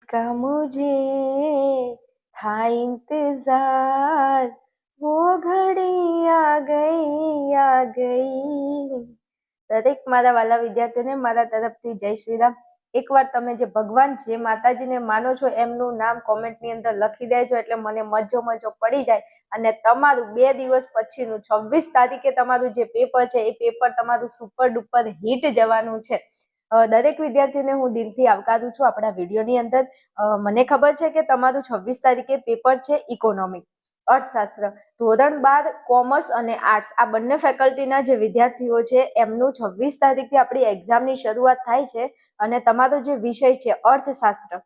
जिसका मुझे था इंतजार वो घड़ी आ गई। દરેક મારા વાલા વિદ્યાર્થીઓને મારા તરફથી જય શ્રી રામ। એકવાર તમે જે ભગવાન જે માતાજીને માનો છો એમનું નામ કોમેન્ટની અંદર લખી દેજો એટલે મને મજો પડી જાય અને તમારું 2 દિવસ પછીનું 26 તારીખે તમારું જે પેપર છે એ પેપર તમારું સુપર ડુપર હિટ જવાનું છે। દરેક વિદ્યાર્થીને હું દિલથી આવકારું છું આપણા વિડીયોની અંદર। મને ખબર છે કે તમારું 26 તારીખે પેપર છે ઇકોનોમિક અર્થશાસ્ત્ર ધોરણ 12 કોમર્સ અને આર્ટ્સ આ બંને ફેકલ્ટીના જે વિદ્યાર્થીઓ છે એમનું 26 તારીખથી આપણી એક્ઝામની શરૂઆત થાય છે અને તમારો જે વિષય છે અર્થશાસ્ત્ર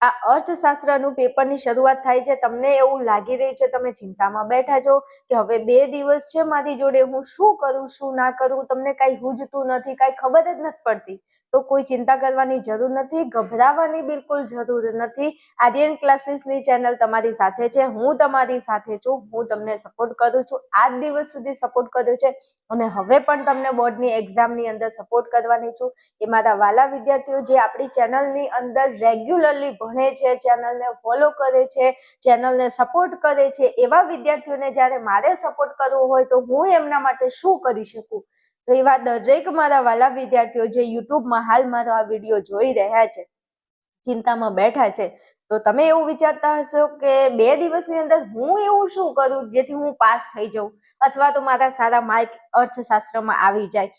આ અર્થશાસ્ત્રનું પેપરની શરૂઆત થાય છે। તમને એવું લાગી રહ્યું છે તમે ચિંતામાં બેઠા છો કે હવે 2 દિવસ છે મારી જોડે હું શું કરું શું ના કરું તમને કાંઈ સૂઝતું નથી કાંઈ ખબર જ નથી પડતી તો કોઈ ચિંતા કરવાની જરૂર નથી ગભરાવાની બિલકુલ જરૂર નથી। આર્યન ક્લાસીસની ચેનલ તમારી સાથે છે હું તમારી સાથે છું હું તમને સપોર્ટ કરું છું આજ દિવસ સુધી સપોર્ટ કર્યો છે અને હવે પણ તમને બોર્ડની એક્ઝામની અંદર સપોર્ટ કરવાની છું। એ મારા વાલા વિદ્યાર્થીઓ જે આપણી ચેનલની અંદર રેગ્યુલરલી ભણે છે ચેનલને ફોલો કરે છે ચેનલને સપોર્ટ કરે છે એવા વિદ્યાર્થીઓને જ્યારે મારે સપોર્ટ કરવો હોય તો હું એમના માટે શું કરી શકું તો એવા દરેક મારા વાલા વિદ્યાર્થીઓ જે યુટ્યુબમાં હાલ મારો આ વિડીયો જોઈ રહ્યા છે ચિંતામાં બેઠા છે તો તમે એવું વિચારતા હશો કે 2 દિવસની અંદર હું એવું શું કરું જેથી હું પાસ થઈ જાઉં અથવા તો મારા સારા માર્ક અર્થશાસ્ત્રમાં આવી જાય।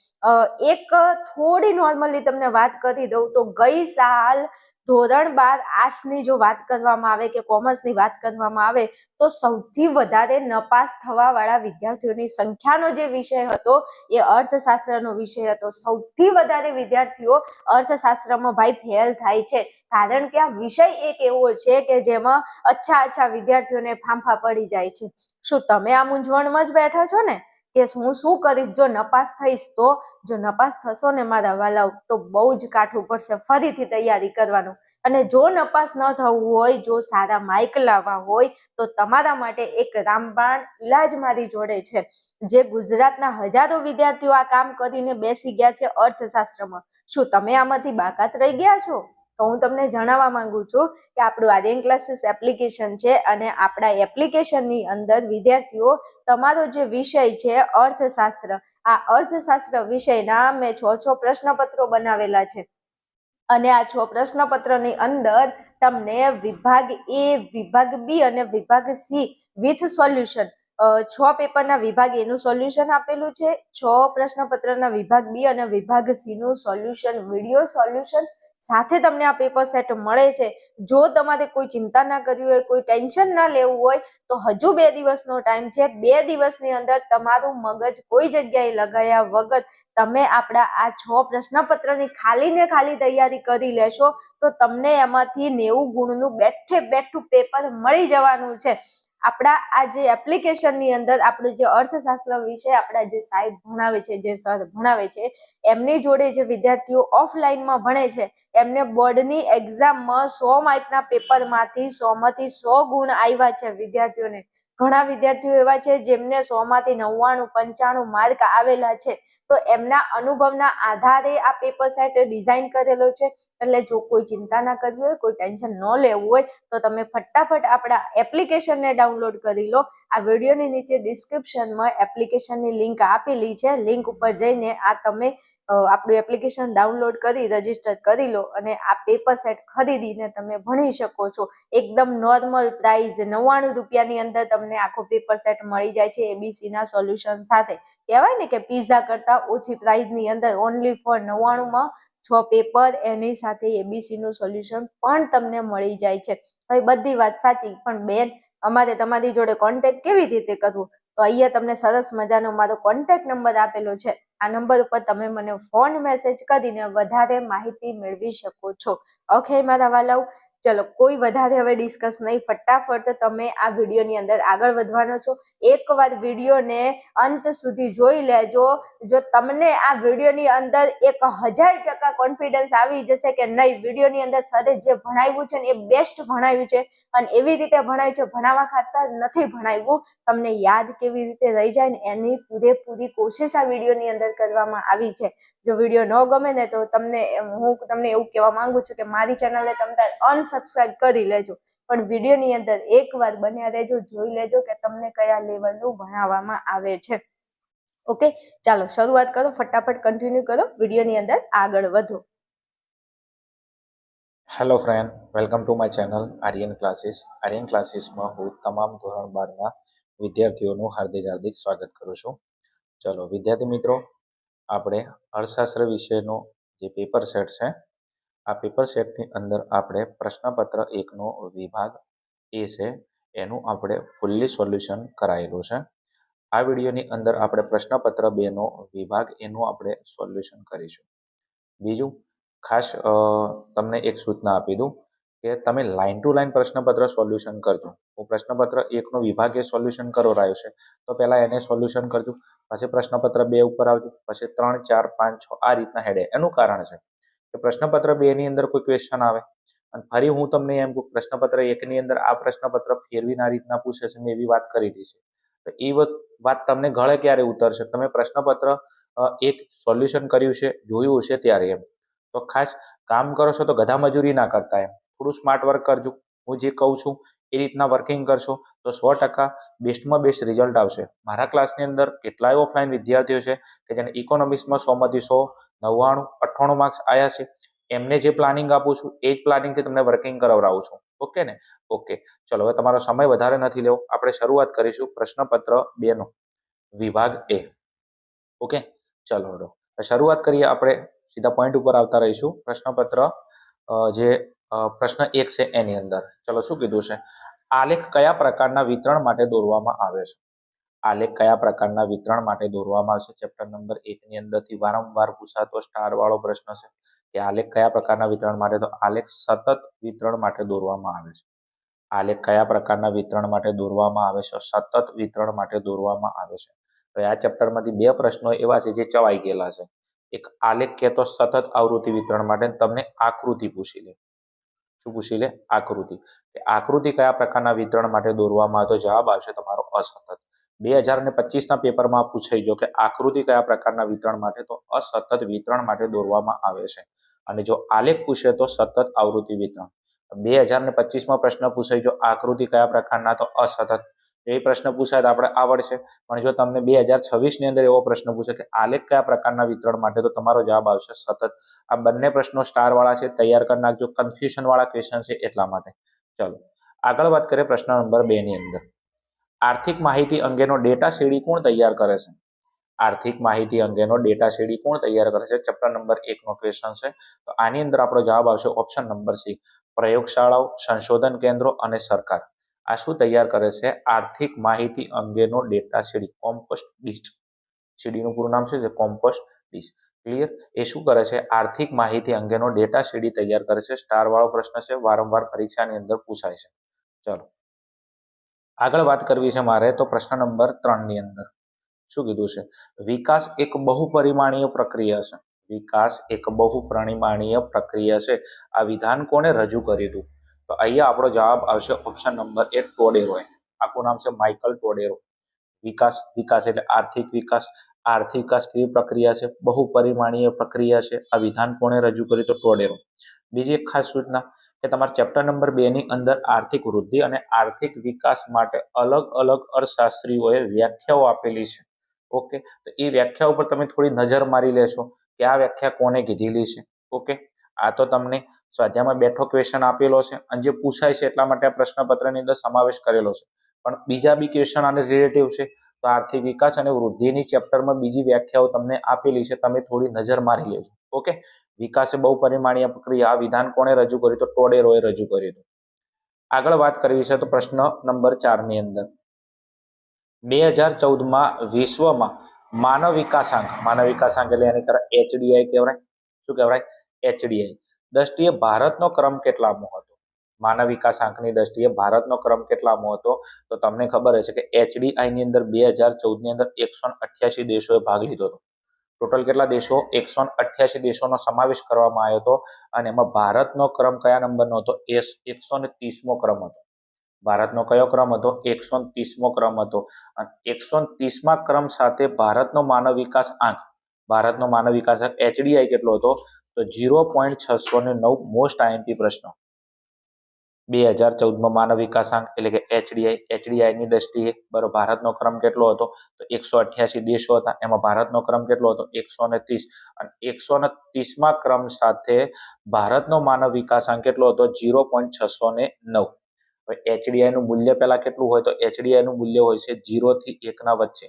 એક થોડી નોર્મલી તમને વાત કરી દઉં તો ગઈ સાલ ધોરણ 12 આર્ટ્સની જો વાત કરવામાં આવે કે કોમર્સની વાત કરવામાં આવે તો સૌથી વધારે નપાસ થવા વાળા વિદ્યાર્થીઓની સંખ્યાનો જે વિષય હતો એ અર્થશાસ્ત્રનો વિષય હતો। સૌથી વધારે વિદ્યાર્થીઓ અર્થશાસ્ત્રમાં ભાઈ ફેલ થાય છે કારણ કે આ વિષય એક એવો છે કે જેમાં અચ્છા વિદ્યાર્થીઓને ફાંફા પડી જાય છે। શું તમે આ મૂંઝવણમાં જ બેઠા છો ને કે હું શું કરીશ જો નપાસ થઈશ તો જો નપાસ થશો ને મારા વાલાઓ તો બહુ જ કાઠું પડશે ફરીથી તૈયારી કરવાનું અને જો નપાસ ન થવું હોય જો સારા માર્ક લાવવા હોય તો તમારા માટે એક રામબાણ ઈલાજ મારી જોડે છે જે ગુજરાતના હજારો વિદ્યાર્થીઓ આ કામ કરીને બેસી ગયા છે અર્થશાસ્ત્રમાં। શું તમે આમાંથી બાકાત રહી ગયા છો તો હું તમને જણાવવા માંગુ છું કે આપણું આર્યન ક્લાસીસ એપ્લિકેશન છે અને આપણા એપ્લિકેશનની અંદર વિદ્યાર્થીઓ તમારો જે વિષય છે અર્થશાસ્ત્ર આ અર્થશાસ્ત્ર વિષયના મેં 6 પ્રશ્નપત્રો બનાવેલા છે અને આ 6 પ્રશ્નપત્રની અંદર તમને વિભાગ એ વિભાગ બી અને વિભાગ સી વિથ સોલ્યુશન 6 પેપરના વિભાગ એ નું સોલ્યુશન આપેલું છે 6 પ્રશ્નપત્રના વિભાગ બી અને વિભાગ સી નું સોલ્યુશન વિડિયો સોલ્યુશન સાથે તમને આ પેપર સેટ મળે છે। જો તમારે કોઈ ચિંતા ના કરવી હોય કોઈ ટેન્શન ના લેવું હોય તો હજુ 2 દિવસનો ટાઈમ છે 2 દિવસની અંદર તમારું મગજ કોઈ જગ્યાએ લગાયા વગર તમે આપણા આ 6 પ્રશ્નપત્રની ખાલી તૈયારી કરી લેશો તો તમને એમાંથી 90 ગુણનું બેઠું પેપર મળી જવાનું છે। આપણા આ જે એપ્લિકેશનની અંદર આપણું જે અર્થશાસ્ત્ર વિષય આપણા જે સાહેબ ભણાવે છે જે સર ભણાવે છે એમની જોડે જે વિદ્યાર્થીઓ ઓફલાઈનમાં ભણે છે એમને બોર્ડની એક્ઝામમાં 100 માર્કના પેપરમાંથી 100 માંથી 100 ગુણ આવ્યા છે વિદ્યાર્થીઓને। ઘણા વિદ્યાર્થીઓ એવા છે જેમને 100 માંથી 99 95 માર્ક આવેલા છે તો એમના અનુભવના આધારે આ પેપર સેટ ડિઝાઇન કરેલો છે એટલે જો કોઈ ચિંતા ના કરવી હોય કોઈ ટેન્શન ન લેવું હોય તો તમે ફટાફટ આપણા એપ્લિકેશનને ડાઉનલોડ કરી લો। આ વિડીયોની નીચે ડિસ્ક્રિપ્શનમાં એપ્લિકેશનની લિંક આપેલી છે લિંક ઉપર જઈને આ તમે આપણું એપ્લિકેશન ડાઉનલોડ કરી રજીસ્ટર કરી લો અને આ પેપર સેટ ખરીદીને તમે ભણી શકો છો। એકદમ નોર્મલ પ્રાઇસ 99 રૂપિયાની અંદર તમને આખો પેપર સેટ મળી જાય છે એબીસી ના સોલ્યુશન સાથે। કહેવાય ને કે પીઝા કરતા ઓછી પ્રાઇસની અંદર ઓનલી ફોર 99 માં 6 પેપર એની સાથે એબીસી નું સોલ્યુશન પણ તમને મળી જાય છે। હવે બધી વાત સાચી પણ બેન અમારે તમારી જોડે કોન્ટેક્ટ કેવી રીતે કરવો તો અહીંયા તમને સરસ મજાનો મારો કોન્ટેક્ટ નંબર આપેલો છે આ નંબર ઉપર તમે મને ફોન મેસેજ કરીને વધારે માહિતી મેળવી શકો છો। ઓકે મારા વાલાઓ ચલો કોઈ વધારે હવે ડિસ્કસ નહીં ફટાફટ તમે આ વિડીયોની અંદર આગળ વધવાનો છો। એકવાર વિડીયોને અંત સુધી જોઈ લેજો જો તમને આ વિડીયોની અંદર 1000% કોન્ફિડન્સ આવી જશે કે નહીં વિડીયોની અંદર સરે જે ભણાવ્યું છે ને એ બેસ્ટ ભણાવ્યું છે અને એવી રીતે ભણાવ્યું છે ભણાવવા ખાતર નથી ભણાવ્યું તમને યાદ કેવી રીતે રહી જાય ને એની પૂરેપૂરી કોશિશ આ વિડીયોની અંદર કરવામાં આવી છે। જો વિડીયો ન ગમે ને તો હું તમને એવું કહેવા માંગુ છું કે મારી ચેનલને તમે અન સબસ્ક્રાઇબ કરી લેજો, પણ વિડીયોની અંદર એકવાર બન્યા રહેજો, જોઈ લેજો કે તમને કયા લેવલનું ભણાવવામાં આવે છે. ઓકે, ચાલો શરૂઆત કરો, ફટાફટ કન્ટિન્યુ કરો, વિડીયોની અંદર આગળ વધો. Hello friend, welcome to my channel Aryan classes. Aryan ક્લાસીસમાં હું તમામ ધોરણ 12ના વિદ્યાર્થીઓનું હાર્દિક સ્વાગત કરું છું. ચલો વિદ્યાર્થી મિત્રો, આપણે અર્થશાસ્ત્ર વિષયનો જે પેપર સેટ છે, આ પેપર સેટની અંદર આપણે પ્રશ્નપત્ર 1નો વિભાગ એ છે એનું આપણે ફૂલ્લી સોલ્યુશન કરાયેલું છે. આ વિડીયોની અંદર આપણે પ્રશ્નપત્ર 2નો વિભાગ એનું આપણે સોલ્યુશન કરીશું. બીજું ખાસ તમને એક સૂચના આપી દઉં કે તમે લાઇન ટુ લાઇન પ્રશ્નપત્ર સોલ્યુશન કરજો. હું પ્રશ્નપત્ર 1નો વિભાગ એ સોલ્યુશન કરાવ્યો છે, તો પહેલાં એને સોલ્યુશન કરજો, પછી પ્રશ્નપત્ર 2 ઉપર આવજો, પછી 3, 4, 5, 6 આ રીતના હેડે. એનું કારણ છે કે પ્રશ્નપત્ર 2ની અંદર કોઈ ક્વેશ્ચન આવે અને ફરી હું તમને એમ કહું પ્રશ્નપત્ર 1ની અંદર આ પ્રશ્નપત્ર ફેરવીને આ રીતના પૂછે છે, મેં એવી વાત કરી છે. તો એ વાત તમને ગળે ક્યારે ઉતરશે? તમે પ્રશ્નપત્ર 1 સોલ્યુશન કર્યું છે, જોયું છે ત્યારે. એમ તો ખાસ કામ કરો છો તો ગધા મજૂરી ના કરતા, એમ થોડું સ્માર્ટ વર્ક કરજો. હું જે કહું છું એ રીતના વર્કિંગ કરશો તો 100% બેસ્ટમાં બેસ્ટ રિઝલ્ટ આવશે. મારા ક્લાસની અંદર કેટલાય ઓફલાઈન વિદ્યાર્થીઓ છે કે જેને ઇકોનોમિક્સમાં 100માંથી 100, 99, 98 માર્ક્સ આવ્યા છે. એમને જે પ્લાનિંગ આપું છું એ જ પ્લાનિંગથી તમને વર્કિંગ કરાવડાવું છું. ઓકે ને? ઓકે, ચલો હવે તમારો સમય વધારે નથી લેવો, આપણે શરૂઆત કરીશું પ્રશ્નપત્ર 2નો વિભાગ એ. ઓકે, ચલો શરૂઆત કરીએ. આપણે સીધા પોઈન્ટ ઉપર આવતા રહીશું. પ્રશ્નપત્ર જે પ્રશ્ન 1 છે એની અંદર ચલો શું કીધું છે? આલેખ કયા પ્રકારના વિતરણ માટે દોરવામાં આવે છે? આલેખ કયા પ્રકારના વિતરણ માટે દોરવામાં આવે છે? ચેપ્ટર નંબર 1ની અંદરથી વારંવાર પૂછાતો સ્ટાર વાળો પ્રશ્ન છે કે આલેખ કયા પ્રકારના વિતરણ માટે? તો આલેખ સતત વિતરણ માટે દોરવામાં આવે છે. આલેખ કયા પ્રકારના વિતરણ માટે દોરવામાં આવે છે? સતત વિતરણ માટે દોરવામાં આવે છે. તો આ ચેપ્ટરમાંથી 2 પ્રશ્નો એવા છે જે ચવાઈ ગયેલા છે. એક આલેખ કહેતો સતત આવૃત્તિ વિતરણ માટે, તમને આકૃતિ પૂછી લે. શું પૂછી લે? આકૃતિ. આકૃતિ કયા પ્રકારના વિતરણ માટે દોરવામાં આવે? તો જવાબ આવશે તમારો અસતત. 2025ના પેપરમાં પૂછાઈ ગયો કે આકૃતિ કયા પ્રકારના વિતરણ માટે? તો અસતત વિતરણ માટે દોરવામાં આવે છે. અને જો આલેખ પૂછે તો સતત આવૃત્તિ વિતરણ. 2025માં પ્રશ્ન પૂછાઈ ગયો આકૃતિ કયા પ્રકારના? તો અસતત. એ પ્રશ્ન પૂછાય તો આપણે આવડશે. પણ જો તમને 2026ની અંદર એવો પ્રશ્ન પૂછે કે આલેખ કયા પ્રકારના વિતરણ માટે? તો તમારો જવાબ આવશે સતત. આ બંને પ્રશ્નો સ્ટાર વાળા છે, તૈયાર કરી નાખજો. કન્ફ્યુઝન વાળા ક્વેશ્ચન છે એટલા માટે. ચલો આગળ વાત કરીએ પ્રશ્ન નંબર 2 ની અંદર. આર્થિક માહિતી અંગેનો ડેટા સીડી કોણ તૈયાર કરે છે? આર્થિક માહિતી અંગેનો ડેટા સીડી કોણ તૈયાર કરે છે? ચેપ્ટર નંબર 1નો ક્વેશ્ચન છે. તો આની અંદર આપણો જવાબ આવશે ઓપ્શન નંબર સી, પ્રયોગશાળાઓ, સંશોધન કેન્દ્રો અને સરકાર. આ શું તૈયાર કરે છે? આર્થિક માહિતી અંગેનો ડેટા સીડી, કોમ્પોસ્ટ ડિસ્ક. સીડીનું પૂરું નામ છે કોમ્પોસ્ટ ડિસ્ક. ક્લિયર? એ શું કરે છે? આર્થિક માહિતી અંગેનો ડેટા સીડી તૈયાર કરે છે. સ્ટાર વાળો પ્રશ્ન છે, વારંવાર પરીક્ષાની અંદર પૂછાય છે. ચલો આગળ વાત કરવી છે મારે તો પ્રશ્ન નંબર 3ની અંદર શું કીધું છે? વિકાસ એક બહુપરિમાણીય પ્રક્રિયા છે. વિકાસ એક બહુપરિમાણીય પ્રક્રિયા છે. આ વિધાન કોને રજૂ કર્યું હતું? તો અહીંયા આપણો જવાબ આવશે ઓપ્શન નંબર એ, ટોડેરોએ. આખું નામ છે માઇકલ ટોડેરો. વિકાસ એટલે આર્થિક વિકાસ. આર્થિક વિકાસ કેવી પ્રક્રિયા છે? બહુપરિમાણીય પ્રક્રિયા છે. આ વિધાન કોણે રજૂ કર્યું? તો ટોડેરો. બીજી એક ખાસ સૂચના કે તમારા ચેપ્ટર નંબર 2ની અંદર આર્થિક વૃદ્ધિ અને આર્થિક વિકાસ માટે અલગ અલગ અર્થશાસ્ત્રીઓએ વ્યાખ્યાઓ આપેલી છે. ઓકે, તો એ વ્યાખ્યા ઉપર તમે થોડી નજર મારી લેશો કે આ વ્યાખ્યા કોને કીધેલી છે. ઓકે, આ તો તમને સ્વાધ્યાયમાં બેઠો ક્વેશ્ચન આપેલો છે અને જે પૂછાય છે એટલા માટે આ પ્રશ્નપત્રની અંદર સમાવેશ કરેલો છે. પણ બીજા બી ક્વેશ્ચન આને રિલેટિવ છે. તો આર્થિક વિકાસ અને વૃદ્ધિની ચેપ્ટરમાં બીજી વ્યાખ્યાઓ તમને આપેલી છે, તમે થોડી નજર મારી લેજો. ઓકે, વિકાસ એ બહુપરિમાણીય પ્રક્રિયા. આ વિધાન કોણે રજૂ કર્યું? તો ટોડેરોએ રજૂ કર્યું હતું. આગળ વાત કરવી છે તો પ્રશ્ન નંબર 4ની અંદર 2014માં વિશ્વમાં માનવ વિકાસાંક એટલે એની તરફ HDI કહેવાય. શું કહેવાય? HDI દ્રષ્ટિએ ભારતનો ક્રમ કેટલામો હતો? માનવ વિકાસાંકની દ્રષ્ટિએ ભારતનો ક્રમ કેટલામો હતો? તો તમને ખબર હશે કે HDI ની અંદર 2014ની અંદર 188 દેશોએ ભાગ લીધો હતો. ટોટલ કેટલા દેશો? 188 દેશોનો સમાવેશ કરવામાં આવ્યો હતો. અને એમાં ભારતનો ક્રમ કયા નંબરનો હતો? 130મો ક્રમ હતો. ભારતનો કયો ક્રમ હતો? 130મો ક્રમ હતો. અને 130મા ક્રમ સાથે ભારતનો માનવ વિકાસ આંક HDI કેટલો હતો? તો 0.609. મોસ્ટ IMP પ્રશ્ન. 2014માં માનવ વિકાસાંક એટલે કે એચડીઆઈની દ્રષ્ટિએ બરોબર ભારતનો ક્રમ કેટલો હતો તો 188 દેશો હતા, એમાં ભારતનો ક્રમ કેટલો હતો 130, અને 130મા ક્રમ સાથે ભારતનો માનવ વિકાસાંક કેટલો હતો 0.609. હવે એચડીઆઈ નું મૂલ્ય પહેલા કેટલું હોય તો એચડીઆઈ નું મૂલ્ય હોય છે 0 થી 1 ના વચ્ચે.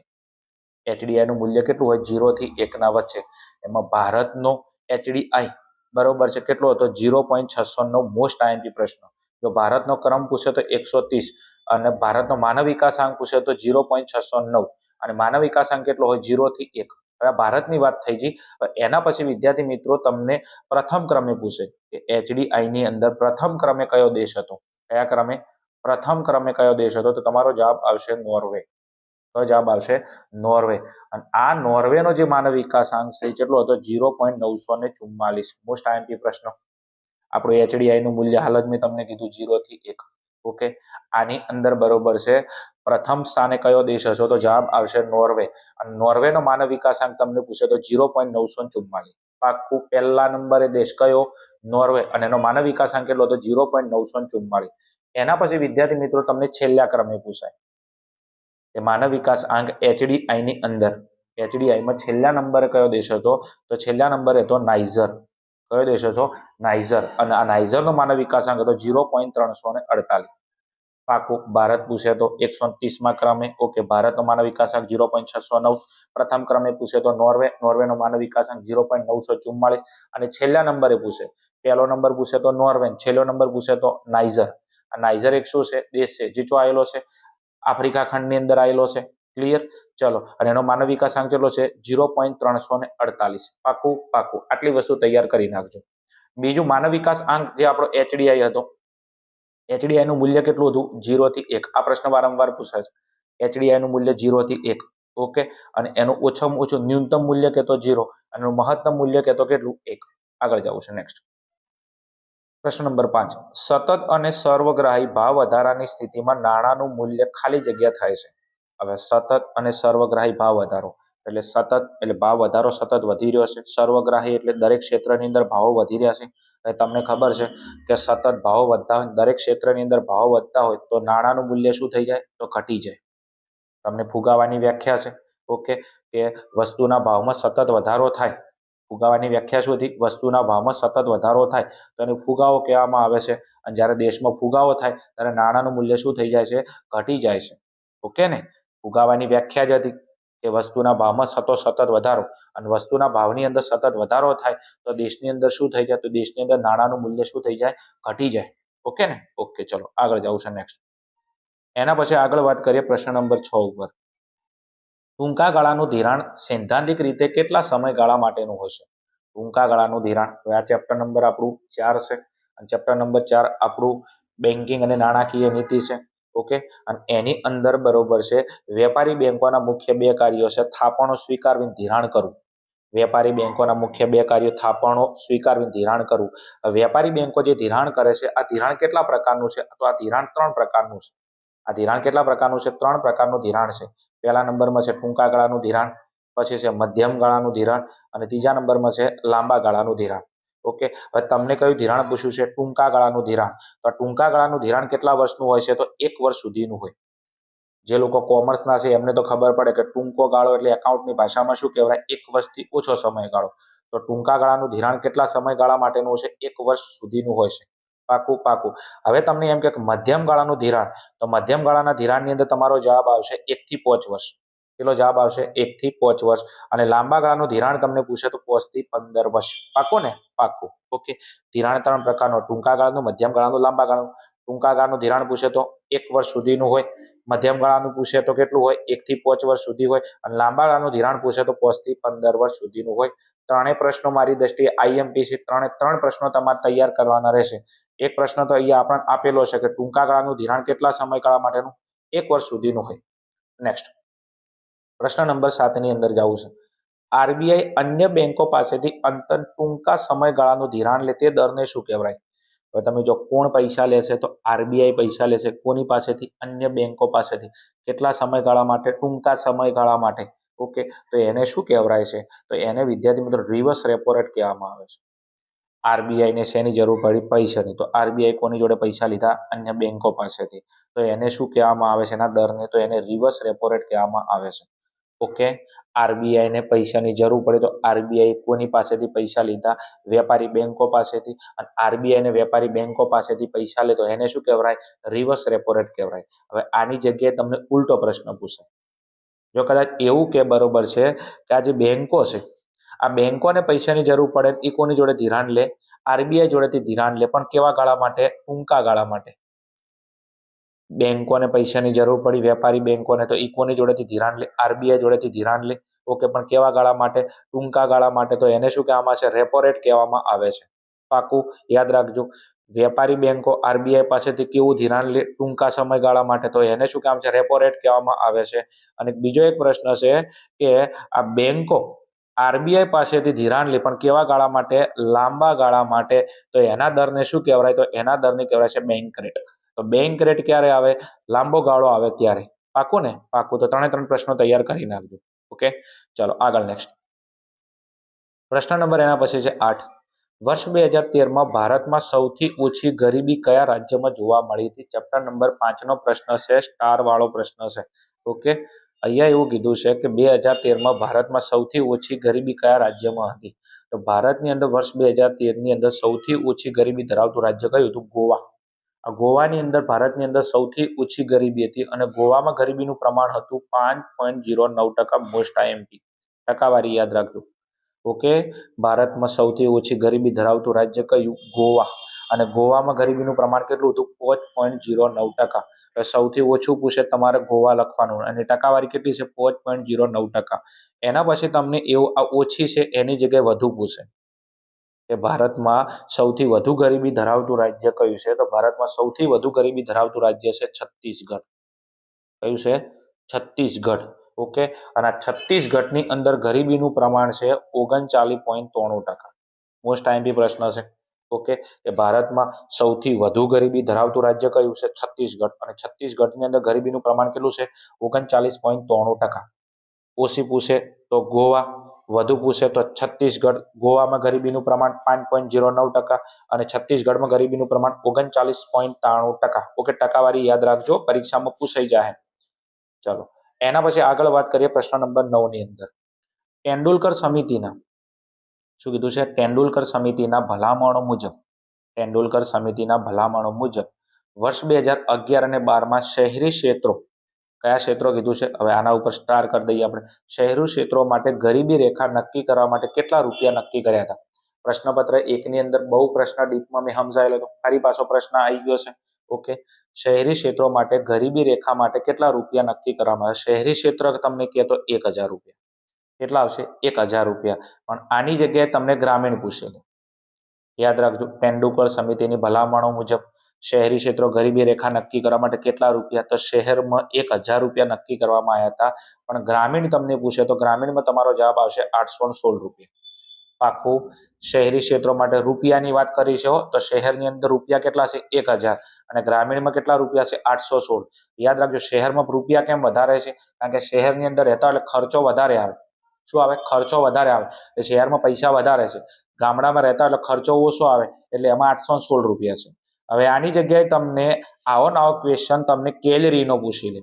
એચડીઆઈ નું મૂલ્ય કેટલું હોય 0 થી 1 ના વચ્ચે. એમાં ભારતનો એચડીઆઈ બરોબર છે કેટલો હતો 0.609. મોસ્ટ આઈએમપી પ્રશ્ન. જો ભારતનો ક્રમ પૂછે તો 130 અને ભારતનો માનવ વિકાસાંક પૂછે તો 0.609 અને માનવ વિકાસાંક કેટલો હોય 0 થી 1. હવે ભારતની વાત થઈ ગઈ. એના પછી વિદ્યાર્થી મિત્રો તમને પ્રથમ ક્રમે પૂછે કે એચડીઆઈ ની અંદર પ્રથમ ક્રમે કયો દેશ હતો. કયા ક્રમે? પ્રથમ ક્રમે કયો દેશ હતો? તો તમારો જવાબ આવશે નોર્વે. તો જવાબ આવશે નોર્વે. અને આ નોર્વેનો જે માનવ વિકાસાંક છે કેટલો હતો 0.944. મોસ્ટ આઈએમપી પ્રશ્ન. આપણું એચડીઆઈ નું મૂલ્ય હાલ જ મેં તમને કીધું 0 થી 1. ઓકે, આની અંદર બરોબર છે પ્રથમ સ્થાને કયો દેશ હશે તો જવાબ આવશે નોર્વે. અને નોર્વેનો માનવ વિકાસાંક તમને પૂછે તો 0.944. પાક્કું. પહેલા નંબરે દેશ કયો? નોર્વે. અને એનો માનવ વિકાસાંક કેટલો હતો 0.944. એના પછી વિદ્યાર્થી મિત્રો તમને છેલ્લા ક્રમે પૂછાય કે માનવ વિકાસ આંક એચડીઆઈ ની અંદર એચડીઆઈમાં છેલ્લા નંબરે કયો દેશ હતો તો છેલ્લા નંબરે હતો નાઇજર. કયો દેશ હતો? નાઇજર. અને આ નાઇજરનો માનવ વિકાસાંક હતો 0.348. પાકું. ભારત પૂછે તો 130મા ક્રમે. ઓકે, ભારતનો માનવ વિકાસાંક 0.609. પ્રથમ ક્રમે પૂછે તો નોર્વે. નોર્વેનો માનવ વિકાસાંક 0.944. અને છેલ્લા નંબરે પૂછે, પહેલો નંબર પૂછે તો નોર્વે, છેલ્લો નંબર પૂછે તો નાઇજર. આ નાઇજર એક શું છે? દેશ છે. જીચો આવેલો છે આફ્રિકા ખંડની અંદર આવેલો છે. ક્લિયર? ચલો, અને એનો માનવ વિકાસાંક કેટલો છે 0.348. પાકું પાકું. આટલી વસ્તુ તૈયાર કરી નાખજો. બીજું માનવ વિકાસ આંક જે આપણો એચડીઆઈ હતો, એચડીઆઈ નું મૂલ્ય કેટલું હતું 0 થી 1. આ પ્રશ્ન વારંવાર પૂછાય છે. એચડીઆઈ નું મૂલ્ય 0 થી 1. ઓકે, અને એનું ઓછામાં ઓછું ન્યૂનતમ મૂલ્ય કહેતો 0 અને મહત્તમ મૂલ્ય કહેતો કેટલું 1. આગળ જવું છે. નેક્સ્ટ પ્રશ્ન નંબર 5. સતત અને સર્વગ્રાહી ભાવ વધારાની સ્થિતિમાં નાણાંનું મૂલ્ય ખાલી જગ્યા થાય છે. હવે સતત અને સર્વગ્રાહી ભાવ વધારો એટલે સતત એટલે ભાવ વધારો સતત વધી રહ્યો છે. સર્વગ્રાહી એટલે દરેક ક્ષેત્રની અંદર ભાવો વધી રહ્યા છે. હવે તમને ખબર છે કે સતત ભાવો વધતા હોય, દરેક ક્ષેત્રની અંદર ભાવો વધતા હોય તો નાણાંનું મૂલ્ય શું થઈ જાય તો ઘટી જાય. તમને ફુગાવાની વ્યાખ્યા છે. ઓકે, કે વસ્તુના ભાવમાં સતત વધારો થાય. ફુગાવાની વ્યાખ્યા શું હતી? વસ્તુના ભાવમાં સતત વધારો થાય તો એને ફુગાવો કહેવામાં આવે છે. અને જ્યારે દેશમાં ફુગાવો થાય ત્યારે નાણાંનું મૂલ્ય શું થઈ જાય છે? ઘટી જાય છે. ઓકે ને? ફુગાવાની વ્યાખ્યા જ હતી કે વસ્તુના ભાવમાં સતત વધારો, અને વસ્તુના ભાવની અંદર સતત વધારો થાય તો દેશની અંદર શું થઈ જાય? તો દેશની અંદર નાણાંનું મૂલ્ય શું થઈ જાય? ઘટી જાય. ઓકે ને? ઓકે, ચલો આગળ જવું છે. નેક્સ્ટ એના પછી આગળ વાત કરીએ પ્રશ્ન નંબર 6 ઉપર. ટૂંકા ગાળાનું ધિરાણ સૈદ્ધાંતિક રીતે કેટલા સમયગાળા માટેનું હશે? ટૂંકા ગાળાનું ધિરાણ. હવે આ ચેપ્ટર નંબર આપણું 4 છે અને ચેપ્ટર નંબર 4 આપણું બેન્કિંગ અને નાણાકીય નીતિ છે. ઓકે, અને એની અંદર બરોબર છે વેપારી બેંકોના મુખ્ય 2 કાર્યો છે થાપણો સ્વીકારવી, ધિરાણ કરવું. વેપારી બેંકોના મુખ્ય 2 કાર્યો થાપણો સ્વીકારવી, ધિરાણ કરવું. વેપારી બેંકો જે ધિરાણ કરે છે આ ધિરાણ કેટલા પ્રકારનું છે? તો આ ધિરાણ 3 પ્રકારનું છે. આ ધિરાણ કેટલા પ્રકારનું છે? 3 પ્રકારનું ધિરાણ છે. પહેલા નંબરમાં છે ટૂંકા ગાળાનું ધિરાણ, પછી છે મધ્યમ ગાળાનું ધિરાણ અને ત્રીજા નંબરમાં છે લાંબા ગાળાનું ધિરાણ. ઓકે, હવે તમને કયું ધિરાણ પૂછ્યું છે? ટૂંકા ગાળાનું ધિરાણ. તો ટૂંકા ગાળાનું ધિરાણ કેટલા વર્ષનું હોય છે? તો 1 વર્ષ સુધીનું હોય. જે લોકો કોમર્સના છે એમને તો ખબર પડે કે ટૂંકો ગાળો એટલે એકાઉન્ટની ભાષામાં શું કહેવાય? 1 વર્ષથી ઓછો સમયગાળો. તો ટૂંકા ગાળાનું ધિરાણ કેટલા સમયગાળા માટેનું છે? 1 વર્ષ સુધીનું હોય છે. પાકું પાકું. હવે તમને એમ કે મધ્યમ ગાળાનું ધિરાણ, તો મધ્યમ ગાળાના ધિરાણની અંદર તમારો જવાબ આવશે 1 થી 5 વર્ષ. કેટલો જવાબ આવશે? 1 થી 5 વર્ષ. અને લાંબા ગાળાનું ધિરાણ તમને પૂછે તો 5 થી 15 વર્ષ. પાકું ને? પાકું. ઓકે, ધિરાણ 3 પ્રકારનો, ટૂંકા ગાળાનું, મધ્યમ ગાળાનું, લાંબા ગાળાનું. ટૂંકા ગાળાનું ધિરાણ પૂછે તો 1 વર્ષ સુધીનું હોય. મધ્યમ ગાળાનું પૂછે તો કેટલું હોય? 1 થી 5 વર્ષ સુધી હોય. અને લાંબા ગાળાનું ધિરાણ પૂછે તો 5 થી 15 વર્ષ સુધીનું હોય. ત્રણેય પ્રશ્નો મારી દ્રષ્ટિએ આઈએમપી છે. 3 પ્રશ્નો તમારે તૈયાર કરવાના રહેશે. એક પ્રશ્ન તો અહીંયા આપણને આપેલો છે કે ટૂંકા ગાળાનું ધિરાણ કેટલા સમયગાળા માટેનું? 1 વર્ષ સુધીનું હોય. નેક્સ્ટ પ્રશ્ન નંબર 7 ની અંદર જવું છે. આરબીઆઈ અન્ય બેંકો પાસેથી ટૂંકા સમયગાળાનું ધિરાણ લે તે દરને શું કહેવાય? હવે તમે જો કોણ પૈસા લેશે તો આરબીઆઈ પૈસા લેશે. કોની પાસેથી? અન્ય બેંકો પાસેથી. કેટલા સમયગાળા માટે? ટૂંકા સમયગાળા માટે. ઓકે, તો એને શું કહેવાય છે? તો એને વિદ્યાર્થી મિત્રો રિવર્સ રેપો રેટ કહેવામાં આવે છે. આરબીઆઈ ને શેની જરૂર પડી? પૈસાની. તો આરબીઆઈ કોની જોડે પૈસા લીધા? અન્ય બેંકો પાસેથી. તો એને શું કહેવામાં આવે છે? એના દરને તો એને રિવર્સ રેપો રેટ કહેવામાં આવે છે. ઓકે, આરબીઆઈ ને પૈસાની જરૂર પડી તો આરબીઆઈ કોની પાસેથી પૈસા લીધા? વેપારી બેંકો પાસેથી. અને આરબીઆઈ ને વેપારી બેંકો પાસેથી પૈસા લે તો એને શું કહેવાય? રિવર્સ રેપો રેટ કહેવાય. હવે આની જગ્યાએ તમને ઉલટો પ્રશ્ન પૂછે. જો કદાચ એવું કે બરોબર છે કે આ જે બેંકો છે, આ બેંકોને પૈસાની જરૂર પડે એ કોની જોડે ધિરાણ લે? આરબીઆઈ જોડેથી ધિરાણ લે, પણ કેવા ગાળા માટે? ટૂંકા ગાળા માટે. બેંકોને પૈસાની જરૂર પડી, વેપારી બેંકોને, તો એ કોની જોડેથી ધિરાણ લે? આરબીઆઈ જોડેથી ધિરાણ લે. ઓકે, પણ કેવા ગાળા માટે? ટૂંકા ગાળા માટે. તો એને શું કહેવામાં આવે છે? રેપો રેટ કહેવામાં આવે છે. પાકું યાદ રાખજો. વેપારી બેંકો આરબીઆઈ પાસેથી કેવું ધિરાણ લે? ટૂંકા સમયગાળા માટે. તો એને શું કહેવામાં છે? રેપો રેટ કહેવામાં આવે છે. અને બીજો એક પ્રશ્ન છે કે આ બેંકો આરબીઆઈ પાસેથી ધિરાણ લે, પણ કેવા ગાળા માટે? લાંબા ગાળા માટે. તો એના દરને શું કહેવાય? તો એના દરને કહેવાય છે બેંક રેટ. તો બેંક રેટ ક્યારે આવે? લાંબો ગાળો આવે ત્યારે. પાકું ને? પાકું. તો 3 પ્રશ્નો તૈયાર કરી નાખજો. ઓકે, ચલો આગળ નેક્સ્ટ પ્રશ્ન નંબર એના પછી છે 8. વર્ષ 2013માં ભારતમાં સૌથી ઓછી ગરીબી કયા રાજ્યમાં જોવા મળી હતી? ચેપ્ટર નંબર 5 નો પ્રશ્ન છે, સ્ટાર વાળો પ્રશ્ન છે. ઓકે, અહીંયા એવું કીધું છે કે 2013માં ભારતમાં સૌથી ઓછી ગરીબી કયા રાજ્યમાં હતી? તો ભારતની અંદર વર્ષ 2013ની અંદર સૌથી ઓછી ગરીબી ધરાવતું રાજ્ય કયું હતું? ગોવા. આ ગોવાની અંદર ભારતની અંદર સૌથી ઓછી ગરીબી હતી અને ગોવામાં ગરીબીનું પ્રમાણ હતું 5.09%. મોસ્ટ આઈએમપી ટકાવારી યાદ રાખજો. ઓકે, ભારતમાં સૌથી ઓછી ગરીબી ધરાવતું રાજ્ય કયું? ગોવા. અને ગોવામાં ગરીબીનું પ્રમાણ કેટલું હતું? 5.09%. સૌથી ઓછું પૂછે તમારે ગોવા લખવાનું અને ટકાવારી કેટલી છે? 5.09%. એના પછી તમને એવું આ ઓછી છે એની જગ્યાએ વધુ પૂછે કે ભારતમાં સૌથી વધુ ગરીબી ધરાવતું રાજ્ય કયું છે? તો ભારતમાં સૌથી વધુ ગરીબી ધરાવતું રાજ્ય છે છત્તીસગઢ. કયું છે? છત્તીસગઢ. ઓકે, અને આ છત્તીસગઢની અંદર ગરીબીનું પ્રમાણ છે 39.93%. મોસ્ટ આઈએમપી પ્રશ્ન છે. ઓકે, એ ભારતમાં સૌથી વધુ ગરીબી ધરાવતું રાજ્ય કયું છે? છત્તીસગઢ. અને છત્તીસગઢની અંદર ગરીબીનું પ્રમાણ કેટલું છે? 39.93%. ઓછી પૂછે તો ગોવા, વધુ પૂછે તો છત્તીસગઢ. ગોવામાં ગરીબીનું પ્રમાણ 5.09% અને છત્તીસગઢમાં ગરીબીનું પ્રમાણ 39.93%. ઓકે, ટકાવારી યાદ રાખજો, પરીક્ષામાં પૂછાઈ જાય. ચલો એના પછી આગળ વાત કરીએ પ્રશ્ન નંબર 9 ની અંદર. તેંડુલકર સમિતિના શું કીધું છે? તેંડુલકર સમિતિના ભલામણો મુજબ, તેંડુલકર સમિતિના ભલામણો મુજબ વર્ષ 2011 અને 12માં શહેરી ક્ષેત્રો, કયા ક્ષેત્રો કીધું છે? હવે આના ઉપર સ્ટાર કરી દઈએ આપણે. શહેરી ક્ષેત્રો માટે ગરીબી રેખા નક્કી કરવા માટે કેટલા રૂપિયા નક્કી કર્યા હતા? પ્રશ્નપત્ર 1 ની અંદર બહુ પ્રશ્ન ડીપમાં મેં સમજાયેલો હતો, ફરી પાછો પ્રશ્ન આવી ગયો છે. ઓકે, શહેરી ક્ષેત્રો માટે ગરીબી રેખા માટે કેટલા રૂપિયા નક્કી કરવામાં આવે? શહેરી ક્ષેત્ર તમને કહે તો 1000 રૂપિયા. કેટલા આવશે? 1000 રૂપિયા. પણ આની જગ્યાએ તમને ગ્રામીણ પૂછેલું. યાદ રાખજો, તેંડુલકર સમિતિની ભલામણો મુજબ શહેરી ક્ષેત્રો ગરીબી રેખા નક્કી કરવા માટે કેટલા રૂપિયા? તો શહેરમાં 1000 રૂપિયા નક્કી કરવામાં આવ્યા હતા. પણ ગ્રામીણ તમને પૂછે તો ગ્રામીણમાં તમારો જવાબ આવશે 816 રૂપિયા. પાકું. શહેરી ક્ષેત્રો માટે રૂપિયાની વાત કરી છે તો શહેરની અંદર રૂપિયા કેટલા છે? 1000 અને ગ્રામીણમાં કેટલા રૂપિયા છે? 816. યાદ રાખજો, શહેરમાં રૂપિયા કેમ વધારે છે? કારણ કે શહેરની અંદર રહેતા એટલે ખર્ચો વધારે આવે. શું આવે? ખર્ચો વધારે આવે. એટલે શહેરમાં પૈસા વધારે છે. ગામડામાં રહેતા એટલે ખર્ચો ઓછો આવે એટલે એમાં 816 રૂપિયા છે. હવે આની જગ્યાએ તમને આવો નવો ક્વેશ્ચન તમને કેલરીનો પૂછી લે.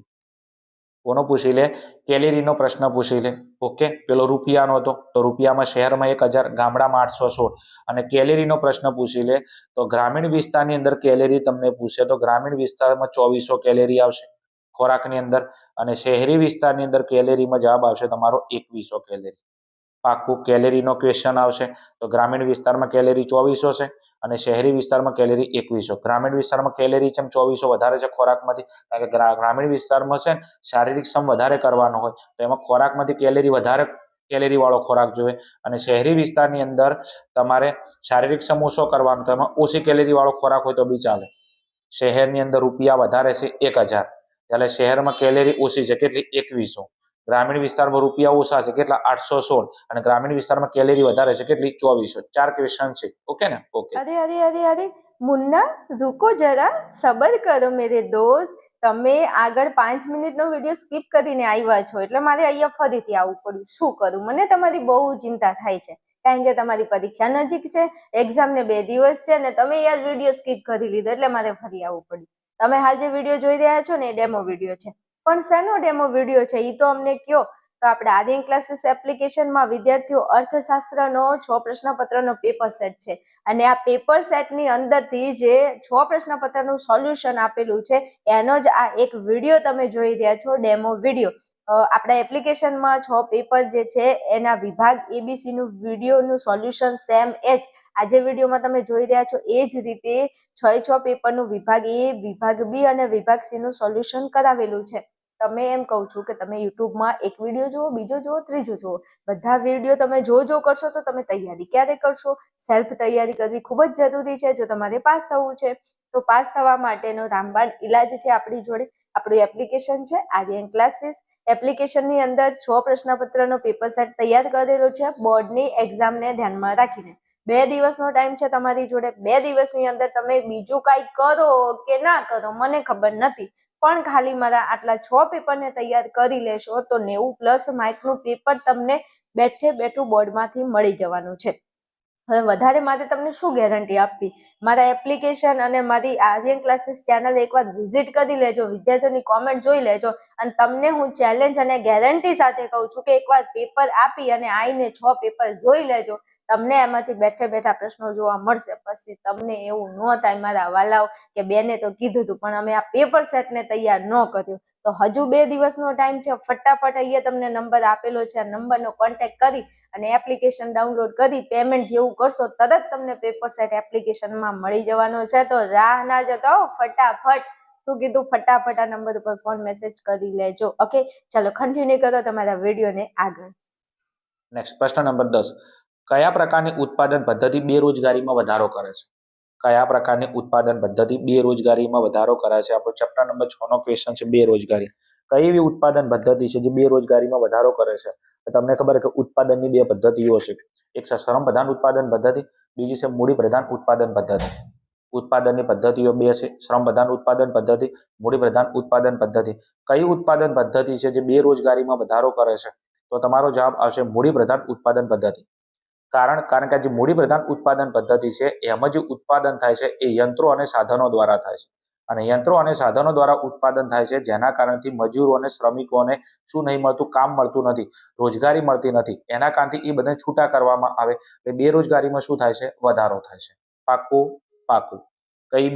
કોનો પૂછી લે? કેલેરીનો પ્રશ્ન પૂછી લે. ઓકે, પેલો રૂપિયાનો હતો તો રૂપિયામાં શહેરમાં 1000, ગામડામાં 816. અને કેલેરીનો પ્રશ્ન પૂછી લે તો ગ્રામીણ વિસ્તારની અંદર કેલેરી તમને પૂછે તો ગ્રામીણ વિસ્તારમાં 2400 કેલેરી આવશે ખોરાકની અંદર, અને શહેરી વિસ્તારની અંદર કેલેરીમાં જવાબ આવશે તમારો 2100 કેલેરી. પાકું. કેલેરીનો ક્વેશ્ચન આવશે તો ગ્રામીણ વિસ્તારમાં કેલેરી 2400 છે અને શહેરી વિસ્તારમાં કેલેરી 2100. ગ્રામીણ વિસ્તારમાં કેલેરી ચેમ 2400 વધારે છે ખોરાકમાંથી? કારણ કે ગ્રામીણ વિસ્તારમાં છે શારીરિક શ્રમ વધારે કરવાનો હોય તો એમાં ખોરાકમાંથી કેલેરી વધારે કેલેરી વાળો ખોરાક જોઈએ, અને શહેરી વિસ્તારની અંદર તમારે શારીરિક શ્રમ ઓછો કરવાનો તો એમાં ઓછી કેલેરી વાળો ખોરાક હોય તો બી ચાલે. શહેરની અંદર રૂપિયા વધારે છે 1000, એટલે શહેરમાં કેલેરી ઓછી છે કેટલી? 2100. ગ્રામીણ વિસ્તારમાં રૂપિયા ઓછા છે કેટલા? 816. અને ગ્રામીણ વિસ્તારમાં કેલેરી વધારે છે કેટલી? 2400. 4 ક્વેશ્ચન છે. ઓકે ને? ઓકે. અરે મુન્ના, રૂકો જરા, સબર કરો મેરે દોસ્ત. તમે આગળ 5 મિનિટનો વિડીયો સ્કીપ કરીને આવ્યા છો એટલે મારે અહીંયા ફરીથી આવવું પડ્યું. શું કરું? મને તમારી બહુ ચિંતા થાય છે. કારણ કે તમારી પરીક્ષા નજીક છે, એક્ઝામને 2 દિવસ છે અને તમે યાર વિડીયો સ્કીપ કરી લીધો એટલે મારે ફરી આવવું પડ્યું. તમે હાલ જે વિડીયો જોઈ રહ્યા છો ને એ ડેમો વિડીયો છે, પણ શેનો ડેમો વિડીયો છે એ તો અમને કયો. તો આપણે આર્યન ક્લાસીસ એપ્લિકેશનમાં વિદ્યાર્થીઓ અર્થશાસ્ત્રનો 6 પ્રશ્નપત્રનો પેપર સેટ છે અને આ પેપર સેટની અંદરથી જે 6 પ્રશ્નપત્રનું સોલ્યુશન આપેલું છે એનો જ આ એક વિડીયો તમે જોઈ રહ્યા છો, ડેમો વિડીયો. આપણા એપ્લિકેશનમાં 6 પેપર જે છે એના વિભાગ ABC નું વિડીયોનું સોલ્યુશન સેમ એ જ આ જે વિડીયોમાં તમે જોઈ રહ્યા છો એ જ રીતે 6 પેપરનું વિભાગ A, વિભાગ B અને વિભાગ C નું સોલ્યુશન કરાવેલું છે. તમે એમ કહું છું કે તમે યુટ્યુબમાં એક વિડીયો જુઓ, બીજો જુઓ, ત્રીજો જુઓ, બધા વિડીયો તમે જો કરશો તો તમે તૈયારી ક્યારે કરશો? સેલ્ફ તૈયારી કરવી ખૂબ જ જરૂરી છે જો તમારે પાસ થવું છે. તો પાસ થવા માટેનો રામબાણ ઇલાજ છે આપણી જોડે. આપણું એપ્લિકેશન છે આર્યન ક્લાસીસ. એપ્લિકેશનની અંદર 6 પ્રશ્નપત્રનો પેપર સેટ તૈયાર કરેલો છે બોર્ડની એક્ઝામને ધ્યાનમાં રાખીને. 2 દિવસનો ટાઈમ છે તમારી જોડે. 2 દિવસની અંદર તમે બીજું કાંઈ કરો કે ના કરો મને ખબર નથી, પણ ખાલી મારા આટલા 6 પેપરને તૈયાર કરી લેશો તો 90+ માર્કનું પેપર તમને બેઠે બેઠું બોર્ડમાંથી મળી જવાનું છે. હવે વધારે મારે તમને શું ગેરંટી આપવી? મારા એપ્લિકેશન અને મારી આર્યન ક્લાસીસ ચેનલ એકવાર વિઝિટ કરી લેજો, વિદ્યાર્થીઓની કોમેન્ટ જોઈ લેજો અને તમને હું ચેલેન્જ અને ગેરંટી સાથે કહું છું કે એકવાર પેપર આપી અને આવીને 6 પેપર જોઈ લેજો. તમને એમાંથી બેઠે બેઠા પ્રશ્નો જોવા મળશે. પછી તમને એવું ન થાય મારા વાલાઓ કે બેને તો કીધું હતું પણ અમે આ પેપર સેટને તૈયાર ન કર્યું. તો હજુ 2 દિવસનો ટાઈમ છે. ફટાફટ અહીંયા તમને નંબર આપેલો છે, આ નંબરનો કોન્ટેક્ટ કરી અને એપ્લિકેશન ડાઉનલોડ કરી પેમેન્ટ જેવું કરશો તરત તમને પેપર સેટ એપ્લિકેશનમાં મળી જવાનો છે. તો રાહ ના જતો, ફટાફટ શું કીધું, ફટાફટ આ નંબર ઉપર ફોન મેસેજ કરી લેજો. ઓકે, ચાલો કન્ટિન્યુ કરો તમારા વિડીયોને આગળ. નેક્સ્ટ પ્રશ્ન નંબર 10. કયા પ્રકારની ઉત્પાદન પદ્ધતિ બેરોજગારીમાં વધારો કરે છે? કયા પ્રકારની ઉત્પાદન પદ્ધતિ બેરોજગારીમાં વધારો કરે છે? આપણો ચેપ્ટર નંબર 6 નો ક્વેશ્ચન છે બેરોજગારી. કઈ એવી ઉત્પાદન પદ્ધતિ છે જે બેરોજગારીમાં વધારો કરે છે? તમને ખબર છે કે ઉત્પાદનની 2 પદ્ધતિઓ છે. એક છે શ્રમ પ્રધાન ઉત્પાદન પદ્ધતિ, બીજી છે મૂડી પ્રધાન ઉત્પાદન પદ્ધતિ. ઉત્પાદનની પદ્ધતિઓ 2 છે, શ્રમ પ્રધાન ઉત્પાદન પદ્ધતિ, મૂડી પ્રધાન ઉત્પાદન પદ્ધતિ. કઈ ઉત્પાદન પદ્ધતિ છે જે બેરોજગારીમાં વધારો કરે છે? તો તમારો જવાબ આવશે મૂડી પ્રધાન ઉત્પાદન પદ્ધતિ. કારણ કે જે મૂડી પ્રધાન ઉત્પાદન પદ્ધતિ છે એમાં જે ઉત્પાદન થાય છે એ યંત્રો અને સાધનો દ્વારા થાય છે અને યંત્રો અને સાધનો દ્વારા ઉત્પાદન થાય છે જેના કારણથી મજૂરો અને શ્રમિકોને શું નહીં મળતું? કામ મળતું નથી, રોજગારી મળતી નથી. એના કારણથી એ બધા છૂટા કરવામાં આવે એટલે બેરોજગારીમાં શું થાય છે? વધારો થાય છે. પાકું. કઈ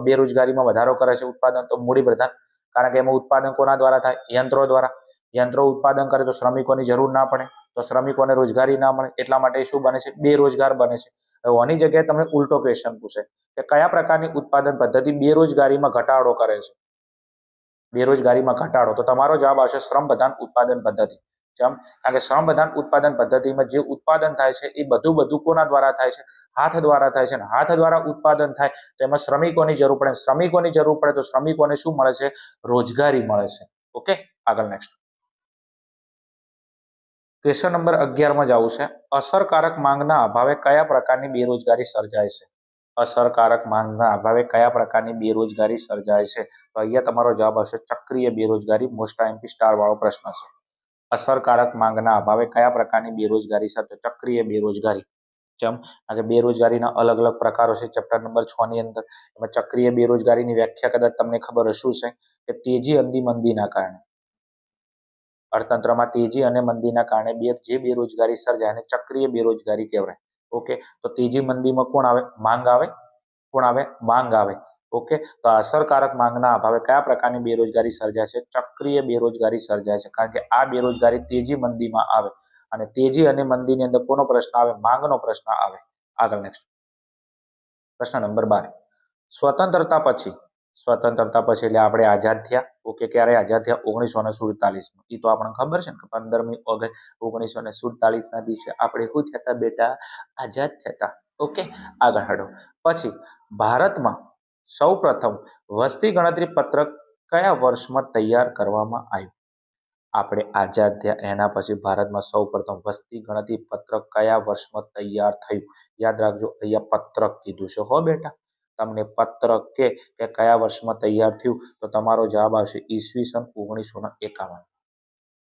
બેરોજગારીમાં વધારો કરે છે ઉત્પાદન? તો મૂડી પ્રધાન. કારણ કે એમાં ઉત્પાદન કોના દ્વારા થાય? યંત્રો દ્વારા. યંત્રો ઉત્પાદન કરે તો શ્રમિકોની જરૂર ના પડે, તો શ્રમિકોને રોજગારી ના મળે, એટલા માટે શું બને છે? બેરોજગાર બને છે. હવે આની જગ્યાએ તમને ઉલટો ક્વેશ્ચન પૂછે કે કયા પ્રકારની ઉત્પાદન પદ્ધતિ બેરોજગારીમાં ઘટાડો કરે છે? બેરોજગારીમાં ઘટાડો, તો તમારો જવાબ આવશે શ્રમ પ્રધાન ઉત્પાદન પદ્ધતિ. કારણ કે શ્રમ પ્રધાન ઉત્પાદન પદ્ધતિમાં જે ઉત્પાદન થાય છે એ બધું કોના દ્વારા થાય છે? હાથ દ્વારા થાય છે. હાથ દ્વારા ઉત્પાદન થાય તો એમાં શ્રમિકોની જરૂર પડે. શ્રમિકોની જરૂર પડે તો શ્રમિકોને શું મળે છે? રોજગારી મળે છે. ઓકે, આગળ નેક્સ્ટ. ક્વેશ્ચન નંબર 11 માં જવું છે. અસરકારક માંગના અભાવે કયા પ્રકારની બેરોજગારી સર્જાય છે? અસરકારક માંગના અભાવે કયા પ્રકારની બેરોજગારી સર્જાય છે? તો અહીંયા તમારો જવાબ આવશે ચક્રીય બેરોજગારી. મોસ્ટ આઈએમપી સ્ટાર વાળો પ્રશ્ન છે. અસરકારક માંગના અભાવે કયા પ્રકારની બેરોજગારી સર્જાય? ચક્રીય બેરોજગારી. જેમ આજે બેરોજગારીના અલગ અલગ પ્રકારો છે ચેપ્ટર નંબર 6 ની અંદર. એમાં ચક્રીય બેરોજગારીની વ્યાખ્યા કદાચ તમને ખબર હશે શું છે કે તેજી અને મંદીના કારણે અર્થતંત્રમાં તેજી અને મંદીના કારણે જે બેરોજગારી સર્જાય એને ચક્રીય બેરોજગારી કહેવાય. ઓકે, તો તેજી મંદીમાં કોણ આવે? માંગ આવે. કોણ આવે? માંગ આવે. ઓકે, તો અસરકારક માંગના અભાવે કયા પ્રકારની બેરોજગારી સર્જાય છે? ચક્રીય બેરોજગારી સર્જાય છે. કારણ કે આ બેરોજગારી તેજી મંદીમાં આવે અને તેજી અને મંદીની અંદર કોનો પ્રશ્ન આવે? માંગનો પ્રશ્ન આવે. આગળ નેક્સ્ટ. પ્રશ્ન નંબર 12. સ્વતંત્રતા પછી એટલે આપણે આઝાદ થયા. ઓકે, ક્યારે આઝાદ થયા? 1947. એ તો આપણને ખબર છે ને કે 15મી ઓગસ્ટ 1947 ના દિવસે આપણે શું થયા બેટા? આઝાદ થયા. ઓકે, આગળ હેડો. પછી ભારતમાં સૌપ્રથમ વસ્તી ગણતરી પત્રક કયા વર્ષમાં તૈયાર કરવામાં આવ્યું? આપણે આઝાદ થયા એના પછી ભારતમાં સૌપ્રથમ વસ્તી ગણતરી પત્રક કયા વર્ષમાં તૈયાર થયું? યાદ રાખજો, અહીંયા પત્રક કીધું છે હો બેટા. તમને પત્રક કે કયા વર્ષમાં તૈયાર થયું તો તમારો જવાબ આવશે ઈસવીસન 1951.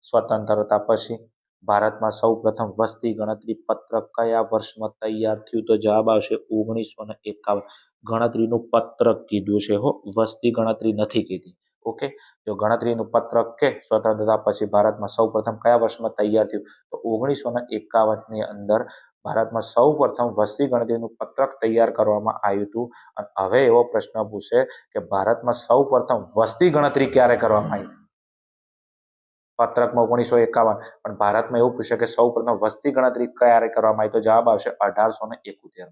સ્વતંત્રતા પછી ભારતમાં સૌ પ્રથમ વસ્તી ગણતરી પત્રક કયા વર્ષમાં તૈયાર થયું? તો જવાબ આવશે 1951. ગણતરીનું પત્રક કીધું છે હો, વસ્તી ગણતરી નથી કીધી. ઓકે, જો ગણતરીનું પત્રક કે સ્વતંત્રતા પછી ભારતમાં સૌ પ્રથમ કયા વર્ષમાં તૈયાર થયું? તો 1951 ની અંદર ભારતમાં સૌ પ્રથમ વસ્તી ગણતરીનું પત્રક તૈયાર કરવામાં આવ્યું હતું. અને હવે એવો પ્રશ્ન પૂછે કે ભારતમાં સૌ પ્રથમ વસ્તી ગણતરી ક્યારે કરવામાં આવી? પત્રકમાં 1951, પણ ભારતમાં એવું પૂછે કે સૌ પ્રથમ વસ્તી ગણતરી ક્યારે કરવામાં આવી? તો જવાબ આવશે 1871.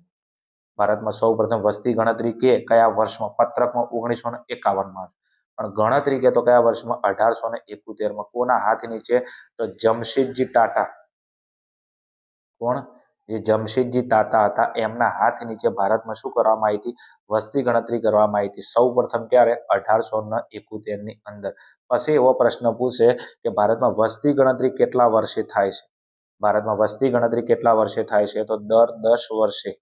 ભારતમાં સૌ પ્રથમ વસ્તી ગણતરી કે કયા વર્ષમાં? પત્રકમાં 1951માં, પણ ગણતરી કે તો કયા વર્ષમાં? 1871માં. કોના હાથ નીચે? તો જમશેદજી ટાટા. કોણ? જે જમશેદજી તાતા હતા એમના હાથ નીચે ભારતમાં શું કરવામાં આવી હતી? વસ્તી ગણતરી કરવામાં આવી હતી. સૌ પ્રથમ ક્યારે? 1871 ની અંદર. પછી એવો પ્રશ્ન પૂછે કે ભારતમાં વસ્તી ગણતરી કેટલા વર્ષે થાય છે? ભારતમાં વસ્તી ગણતરી કેટલા વર્ષે થાય છે? તો દર 10 વર્ષે.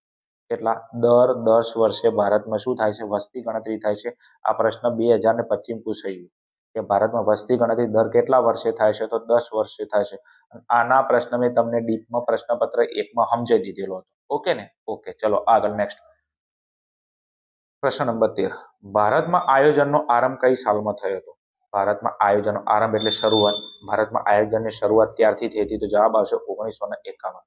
કેટલા? દર 10 વર્ષે ભારતમાં શું થાય છે? વસ્તી ગણતરી થાય છે. આ પ્રશ્ન 2025 પૂછાયું કે ભારતમાં વસ્તી ગણતરી દર કેટલા વર્ષે થાય છે? તો 10 વર્ષે થાય છે. આના પ્રશ્ન મેં તમને ડીપમાં પ્રશ્નપત્ર 1માં સમજાવી દીધેલો હતો. ઓકે ને? ઓકે, ચલો આગળ નેક્સ્ટ. પ્રશ્ન નંબર 13. ભારતમાં આયોજનનો આરંભ કઈ સાલમાં થયો હતો? ભારતમાં આયોજનનો આરંભ એટલે શરૂઆત. ભારતમાં આયોજનની શરૂઆત ક્યારથી થઈ હતી? તો જવાબ આવશે 1951.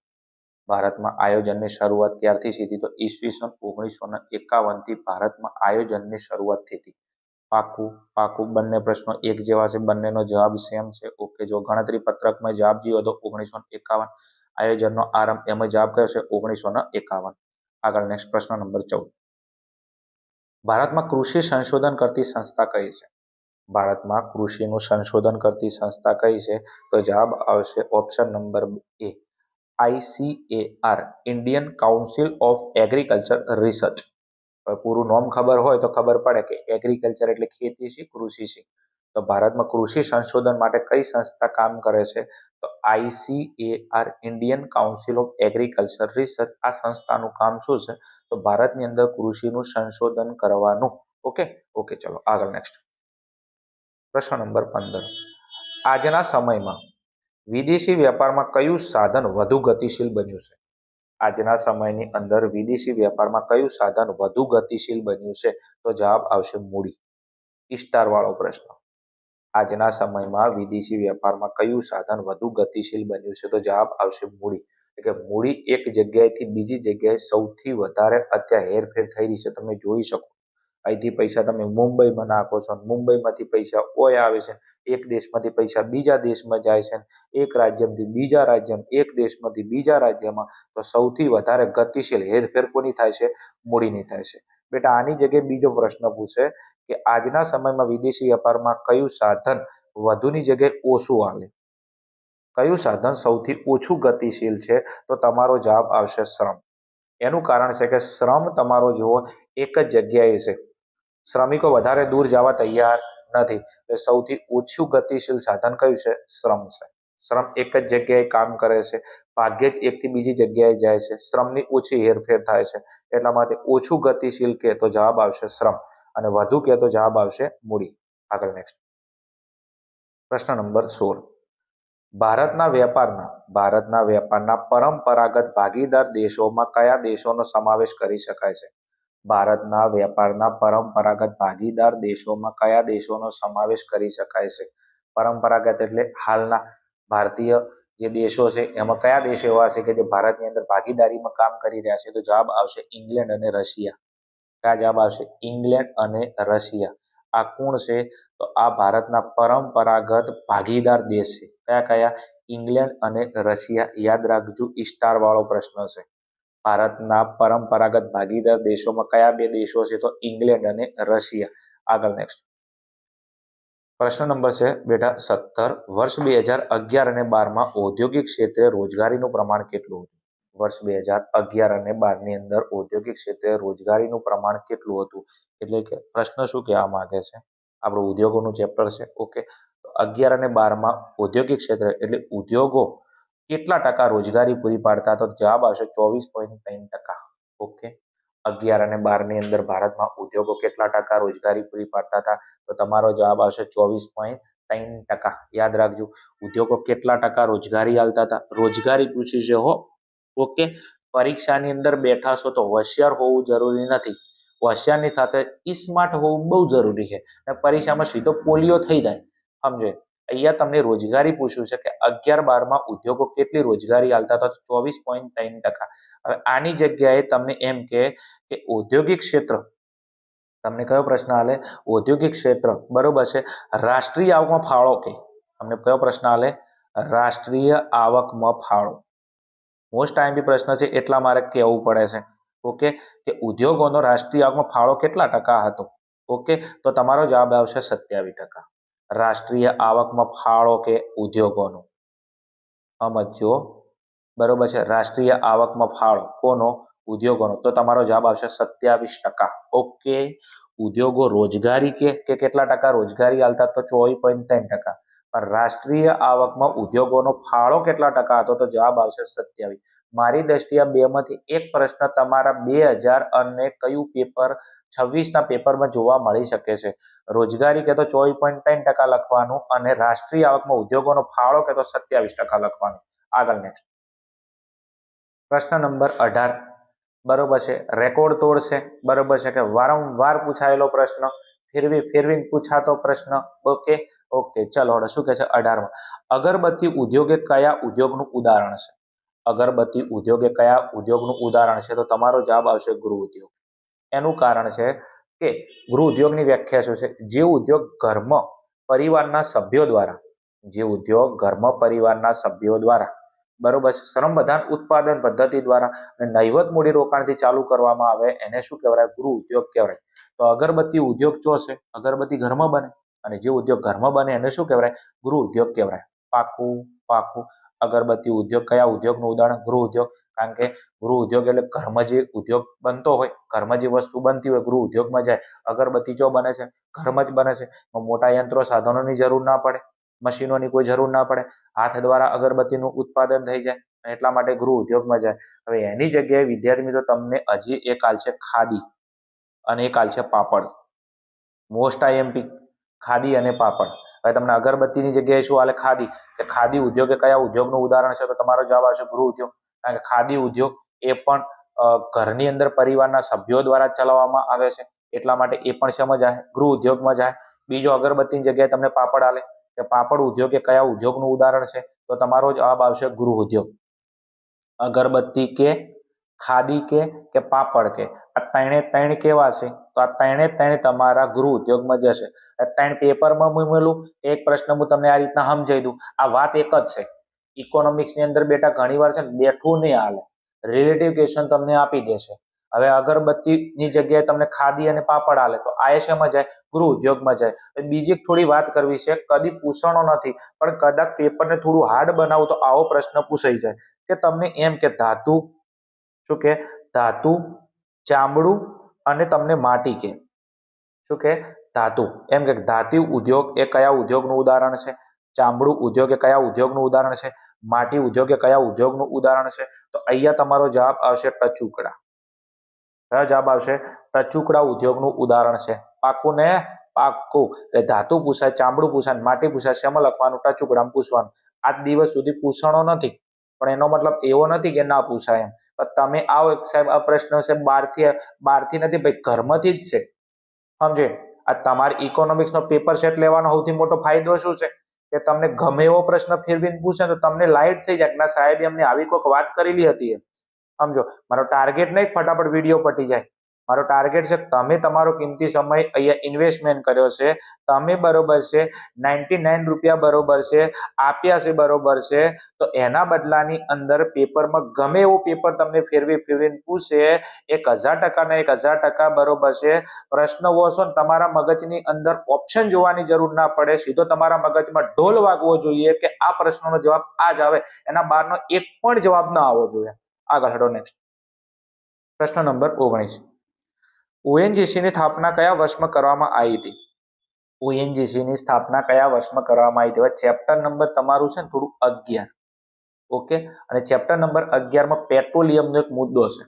ભારતમાં આયોજનની શરૂઆત ક્યારથી થઈ હતી? તો ઈસવીસન 1951 થી ભારતમાં આયોજનની શરૂઆત થઈ હતી. પાકું પાકું, બંને પ્રશ્નો એક જેવા છે, બંનેનો જવાબ સેમ છે. ઓકે, જો ગણતરી પત્રકમાં જવાબ જોયો તો 1951, આયોજનનો આરંભ એમાં જવાબ કયો છે? 1951. આગળ નેક્સ્ટ પ્રશ્ન નંબર 14. ભારતમાં કૃષિ સંશોધન કરતી સંસ્થા કઈ છે? ભારતમાં કૃષિનું સંશોધન કરતી સંસ્થા કઈ છે? તો જવાબ આવશે option number A, ICAR, Indian council of agriculture research. પૂરું નામ ખબર હોય તો ખબર પડે કે એગ્રીકલ્ચર એટલે ખેતી છે, કૃષિ છે. તો ભારતમાં કૃષિ સંશોધન માટે કઈ સંસ્થા કામ કરે છે? તો ICAR, Indian council of agriculture research. આ સંસ્થાનું કામ શું છે? તો ભારતની અંદર કૃષિનું સંશોધન કરવાનું. ઓકે ઓકે, ચલો આગળ નેક્સ્ટ. પ્રશ્ન નંબર 15. આજના સમયમાં વિદેશી વેપારમાં કયું સાધન વધુ ગતિશીલ બન્યું છે? આજના સમયની અંદર વિદેશી વેપારમાં કયું સાધન વધુ ગતિશીલ બન્યું છે? તો જવાબ આવશે મૂડી. સ્ટાર વાળો પ્રશ્ન. આજના સમયમાં વિદેશી વેપારમાં કયું સાધન વધુ ગતિશીલ બન્યું છે? તો જવાબ આવશે મૂડી. એટલે કે મૂડી એક જગ્યાએથી બીજી જગ્યાએ સૌથી વધારે અત્યારે હેરફેર થઈ રહી છે. તમે જોઈ શકો, અહીંથી પૈસા તમે મુંબઈમાં નાખો છો, મુંબઈમાંથી પૈસા ઓય આવે છે, એક દેશમાંથી પૈસા બીજા દેશમાં જાય છે, એક રાજ્યમાંથી બીજા રાજ્યમાં, એક દેશમાંથી બીજા રાજ્યમાં. તો સૌથી વધારે ગતિશીલ હેરફેર કોની થાય છે? મૂડીની થાય છે. બેટા આની જગ્યાએ બીજો પ્રશ્ન પૂછે કે આજના સમયમાં વિદેશી વેપારમાં કયું સાધન વધુની જગ્યાએ ઓછું હાલે? કયું સાધન સૌથી ઓછું ગતિશીલ છે? તો તમારો જવાબ આવશે શ્રમ. એનું કારણ છે કે શ્રમ તમારો જુઓ એક જ જગ્યાએ છે, શ્રમિકો વધારે દૂર જવા તૈયાર નથી. સૌથી ઓછું ગતિશીલ સાધન કયું છે? શ્રમ છે. શ્રમ એક જ જગ્યાએ કામ કરે છે, ભાગ્યે જ એકથી બીજી જગ્યાએ જાય છે, શ્રમની ઓછી હેરફેર થાય છે. એટલા માટે ઓછું ગતિશીલ કે તો જવાબ આવશે શ્રમ, અને વધુ કે તો જવાબ આવશે મૂડી. આગળ નેક્સ્ટ. પ્રશ્ન નંબર 16. ભારતના વેપારના પરંપરાગત ભાગીદાર દેશોમાં કયા દેશોનો સમાવેશ કરી શકાય છે? ભારતના વેપારના પરંપરાગત ભાગીદાર દેશોમાં કયા દેશોનો સમાવેશ કરી શકાય છે? પરંપરાગત એટલે હાલના ભારતીય જે દેશો છે એમાં કયા દેશો એવા છે કે જે ભારતની અંદર ભાગીદારીમાં કામ કરી રહ્યા છે? તો જવાબ આવશે ઇંગ્લેન્ડ અને રશિયા. કયા જવાબ આવશે? ઇંગ્લેન્ડ અને રશિયા. આ કોણ છે? તો આ ભારતના પરંપરાગત ભાગીદાર દેશ છે. કયા કયા? ઇંગ્લેન્ડ અને રશિયા. યાદ રાખજો, સ્ટાર વાળો પ્રશ્ન છે. ભારતના પરંપરાગત ભાગીદાર દેશોમાં કયા બે દેશો છે? તો ઇંગ્લેન્ડ અને રશિયા. આગળ નેક્સ્ટ. પ્રશ્ન નંબર છે બેટા 17. વર્ષ 2011 અને 12માં ઔદ્યોગિક ક્ષેત્રે રોજગારીનું પ્રમાણ કેટલું હતું? વર્ષ 2011 અને 12 ની અંદર ઔદ્યોગિક ક્ષેત્રે રોજગારીનું પ્રમાણ કેટલું હતું? એટલે કે પ્રશ્ન શું કહેવા માંગે છે? આપણું ઉદ્યોગોનું ચેપ્ટર છે. ઓકે, 11 અને 12માં ઔદ્યોગિક ક્ષેત્ર એટલે ઉદ્યોગો કેટલા ટકા રોજગારી પૂરી પાડતા? તો જવાબ આવશે 24.3%. ઓકે, 11 અને 12 ની અંદર ભારતમાં ઉદ્યોગો કેટલા ટકા રોજગારી પૂરી પાડતા હતા? તો તમારો જવાબ આવશે 3%. યાદ રાખજો. ઉદ્યોગો કેટલા ટકા રોજગારી આલતા હતા? રોજગારી પૂછી છે હો. ઓકે, પરીક્ષાની અંદર બેઠા છો તો હોશિયાર હોવું જરૂરી નથી. હોશિયારની સાથે સ્માર્ટ હોવું બહુ જરૂરી છે. અને પરીક્ષામાં સીધો પોલિયો થઈ જાય, સમજે. અહીંયા તમને રોજગારી પૂછ્યું છે કે 11-12 ઉદ્યોગો કેટલી રોજગારી આલતા હતા? 24.3%. હવે આની જગ્યાએ તમને એમ કે ઔદ્યોગિક ક્ષેત્ર, તમને કયો પ્રશ્ન આલે? ઔદ્યોગિક ક્ષેત્ર, બરોબર છે. રાષ્ટ્રીય આવકમાં ફાળો કે તમને કયો પ્રશ્ન આલે? રાષ્ટ્રીય આવકમાં ફાળો. મોસ્ટ આઈએમપી પ્રશ્ન છે એટલા મારે કહેવું પડે છે. ઓકે, કે ઉદ્યોગોનો રાષ્ટ્રીય આવકમાં ફાળો કેટલા ટકા હતો? ઓકે, તો તમારો જવાબ આવશે 27%. રાષ્ટ્રીય આવકમાં ફાળો કે ઉદ્યોગોનો, સમજો, બરોબર છે. રાષ્ટ્રીય આવકમાં ફાળો કોનો? ઉદ્યોગોનો. તો તમારો જવાબ આવશે 27%. ઓકે, ઉદ્યોગો રોજગારી કે કેટલા ટકા રોજગારી આલતા? તો 24.3%. પણ રાષ્ટ્રીય આવકમાં ઉદ્યોગોનો ફાળો કેટલા ટકા હતો? તો જવાબ આવશે 27%. મારી દ્રષ્ટિએ બેમાંથી એક પ્રશ્ન તમારા 2000 અને કયું પેપર 26ના પેપરમાં જોવા મળી શકે છે. રોજગારી કે તો 24.3% લખવાનું અને રાષ્ટ્રીય આવકમાં ઉદ્યોગોનો ફાળો કે તો 27% લખવાનું. આગળ નેક્સ્ટ પ્રશ્ન નંબર 18, બરોબર છે. રેકોર્ડ તોડ છે, બરોબર છે, કે વારંવાર પૂછાયેલો પ્રશ્ન, ફેરવીને પૂછાતો પ્રશ્ન. ઓકે ઓકે, ચલો હવે શું કહે છે 18માં? અગરબત્તી ઉદ્યોગ એ કયા ઉદ્યોગનું ઉદાહરણ છે? અગરબત્તી ઉદ્યોગ એ કયા ઉદ્યોગનું ઉદાહરણ છે? તો તમારો જવાબ આવશે ગૃહ ઉદ્યોગ. એનું કારણ છે કે ગૃહ ઉદ્યોગની વ્યાખ્યા શું છે? જે ઉદ્યોગ ઘરમાં પરિવારના સભ્યો દ્વારા, જે ઉદ્યોગ ઘરમાં પરિવારના સભ્યો દ્વારા, બરોબર છે, શ્રમબધાન ઉત્પાદન પદ્ધતિ દ્વારા અને નહિવત મૂડી રોકાણથી ચાલુ કરવામાં આવે એને શું કહેવાય? ગૃહ ઉદ્યોગ કહેવાય. તો અગરબત્તી ઉદ્યોગ ચો છે? અગરબત્તી ઘરમાં બને અને જે ઉદ્યોગ ઘરમાં બને એને શું કહેવાય? ગૃહ ઉદ્યોગ કહેવાય. પાકું પાકું. અગરબત્તી ઉદ્યોગ કયા ઉદ્યોગનું ઉદાહરણ? ગૃહ ઉદ્યોગ. કારણ કે ગૃહ ઉદ્યોગ એટલે ઘરમાં જે ઉદ્યોગ બનતો હોય, ઘરમાં જે વસ્તુ બનતી હોય ગૃહ ઉદ્યોગમાં જાય. અગરબત્તી ચો બને છે? ઘરમાં જ બને છે. મોટા યંત્રો સાધનોની જરૂર ના પડે, મશીનોની કોઈ જરૂર ના પડે, હાથ દ્વારા અગરબત્તીનું ઉત્પાદન થઈ જાય, એટલા માટે ગૃહ ઉદ્યોગમાં જાય. હવે એની જગ્યાએ વિદ્યાર્થી મિત્રો તમને હજી એક આલ છે ખાદી અને એક આલ છે પાપડ. મોસ્ટ આઈએમપી ખાદી અને પાપડ. હવે તમને અગરબત્તીની જગ્યાએ શું આલે? ખાદી. કે ખાદી ઉદ્યોગ એ કયા ઉદ્યોગનું ઉદાહરણ છે? તો તમારો જવાબ આવશે ગૃહ ઉદ્યોગ. કારણ કે ખાદી ઉદ્યોગ એ પણ ઘરની અંદર પરિવારના સભ્યો દ્વારા ચલાવવામાં આવે છે, એટલા માટે એ પણ શેમાં જાય? ગૃહ ઉદ્યોગમાં જાય. બીજો અગરબત્તીની જગ્યાએ તમને પાપડ આલે કે પાપડ ઉદ્યોગ એ કયા ઉદ્યોગનું ઉદાહરણ છે? તો તમારો જવાબ આવશે ગૃહ ઉદ્યોગ. અગરબત્તી કે, ખાદી કે પાપડ કે, આ ત્રણે કેવા છે? તો આ ત્રણે તમારા ગૃહ ઉદ્યોગમાં જશે. ત્રણ પેપરમાં મૂકેલું એક પ્રશ્ન હું તમને આ રીતના સમજાવી દઉં. આ વાત એક જ છે. ઇકોનોમિક્સની અંદર બેટા ઘણી વાર છે ને બેઠું નહીં હાલે, રિલેટિવ ક્વેશ્ચન તમને આપી દેશે. હવે અગરબત્તીની જગ્યાએ તમને ખાદી અને પાપડ આલે તો આ શેમાં જાય? ગૃહ ઉદ્યોગમાં જાય. બીજી એક થોડી વાત કરવી છે, કદી પૂછવાનો નથી પણ કદાચ પેપરને થોડું હાર્ડ બનાવું તો આવો પ્રશ્ન પૂછાઈ જાય કે તમને એમ કે ધાતુ, શું કે ધાતુ, ચામડું અને તમને માટી કે, શું કે ધાતુ. એમ કે ધાતુ ઉદ્યોગ એ કયા ઉદ્યોગનું ઉદાહરણ છે? ચામડું ઉદ્યોગ એ કયા ઉદ્યોગનું ઉદાહરણ છે? માટી ઉદ્યોગ એ કયા ઉદ્યોગનું ઉદાહરણ છે? તો અહીંયા તમારો જવાબ આવશે ટચુકડા. કયો જવાબ આવશે? ટચુકડા ઉદ્યોગનું ઉદાહરણ છે. પાકું ને? પાકું. એટલે ધાતુ પૂછાય, ચામડું પૂછાય, માટી પૂછાય, શેમાં લખવાનું? ટચુકડામાં પૂછવાનું. આજ દિવસ સુધી પૂછવાનો નથી પણ એનો મતલબ એવો નથી કે ના પૂછાય એમ. તમે આવો સાહેબ આ પ્રશ્ન છે બહારથી નથી ભાઈ, ઘરમાંથી જ છે, સમજે. આ તમારે ઇકોનોમિક્સ નો પેપર સેટ લેવાનો સૌથી મોટો ફાયદો શું છે કે તમને ગમે એવો પ્રશ્ન ફેરવીને પૂછે તો તમને લાઈટ થઈ જાય ના સાહેબ એમને આવી કોઈક વાત કરેલી હતી એમ. સમજો, મારો ટાર્ગેટ નહીં ફટાફટ વિડીયો પટી જાય. મારો ટાર્ગેટ છે તમે તમારો કિંમતી સમય અહીંયા ઇન્વેસ્ટમેન્ટ કર્યો છે, તમે બરોબર છે 99 રૂપિયા બરોબર છે આપ્યા છે, બરોબર છે, તો એના બદલાની અંદર પેપરમાં ગમે એવું પેપર તમને ફેરવીને પૂછે 1000% ને 1000% બરોબર છે. પ્રશ્ન વાંચો ને તમારા મગજની અંદર ઓપ્શન જોવાની જરૂર ના પડે, સીધો તમારા મગજમાં ઢોલ વાગવો જોઈએ કે આ પ્રશ્નનો જવાબ આ જ આવે, એના બહારનો એક પણ જવાબ ના આવવો જોઈએ. આગળ હેડો નેક્સ્ટ પ્રશ્ન નંબર 19. ઓએનજીસી ની સ્થાપના કયા વર્ષમાં કરવામાં આવી હતી? ઓએનજીસી ની સ્થાપના કયા વર્ષમાં કરવામાં આવી હતી? ચેપ્ટર નંબર તમારું છે ને થોડું 11. ઓકે, અને ચેપ્ટર નંબર 11 માં પેટ્રોલિયમનો એક મુદ્દો છે.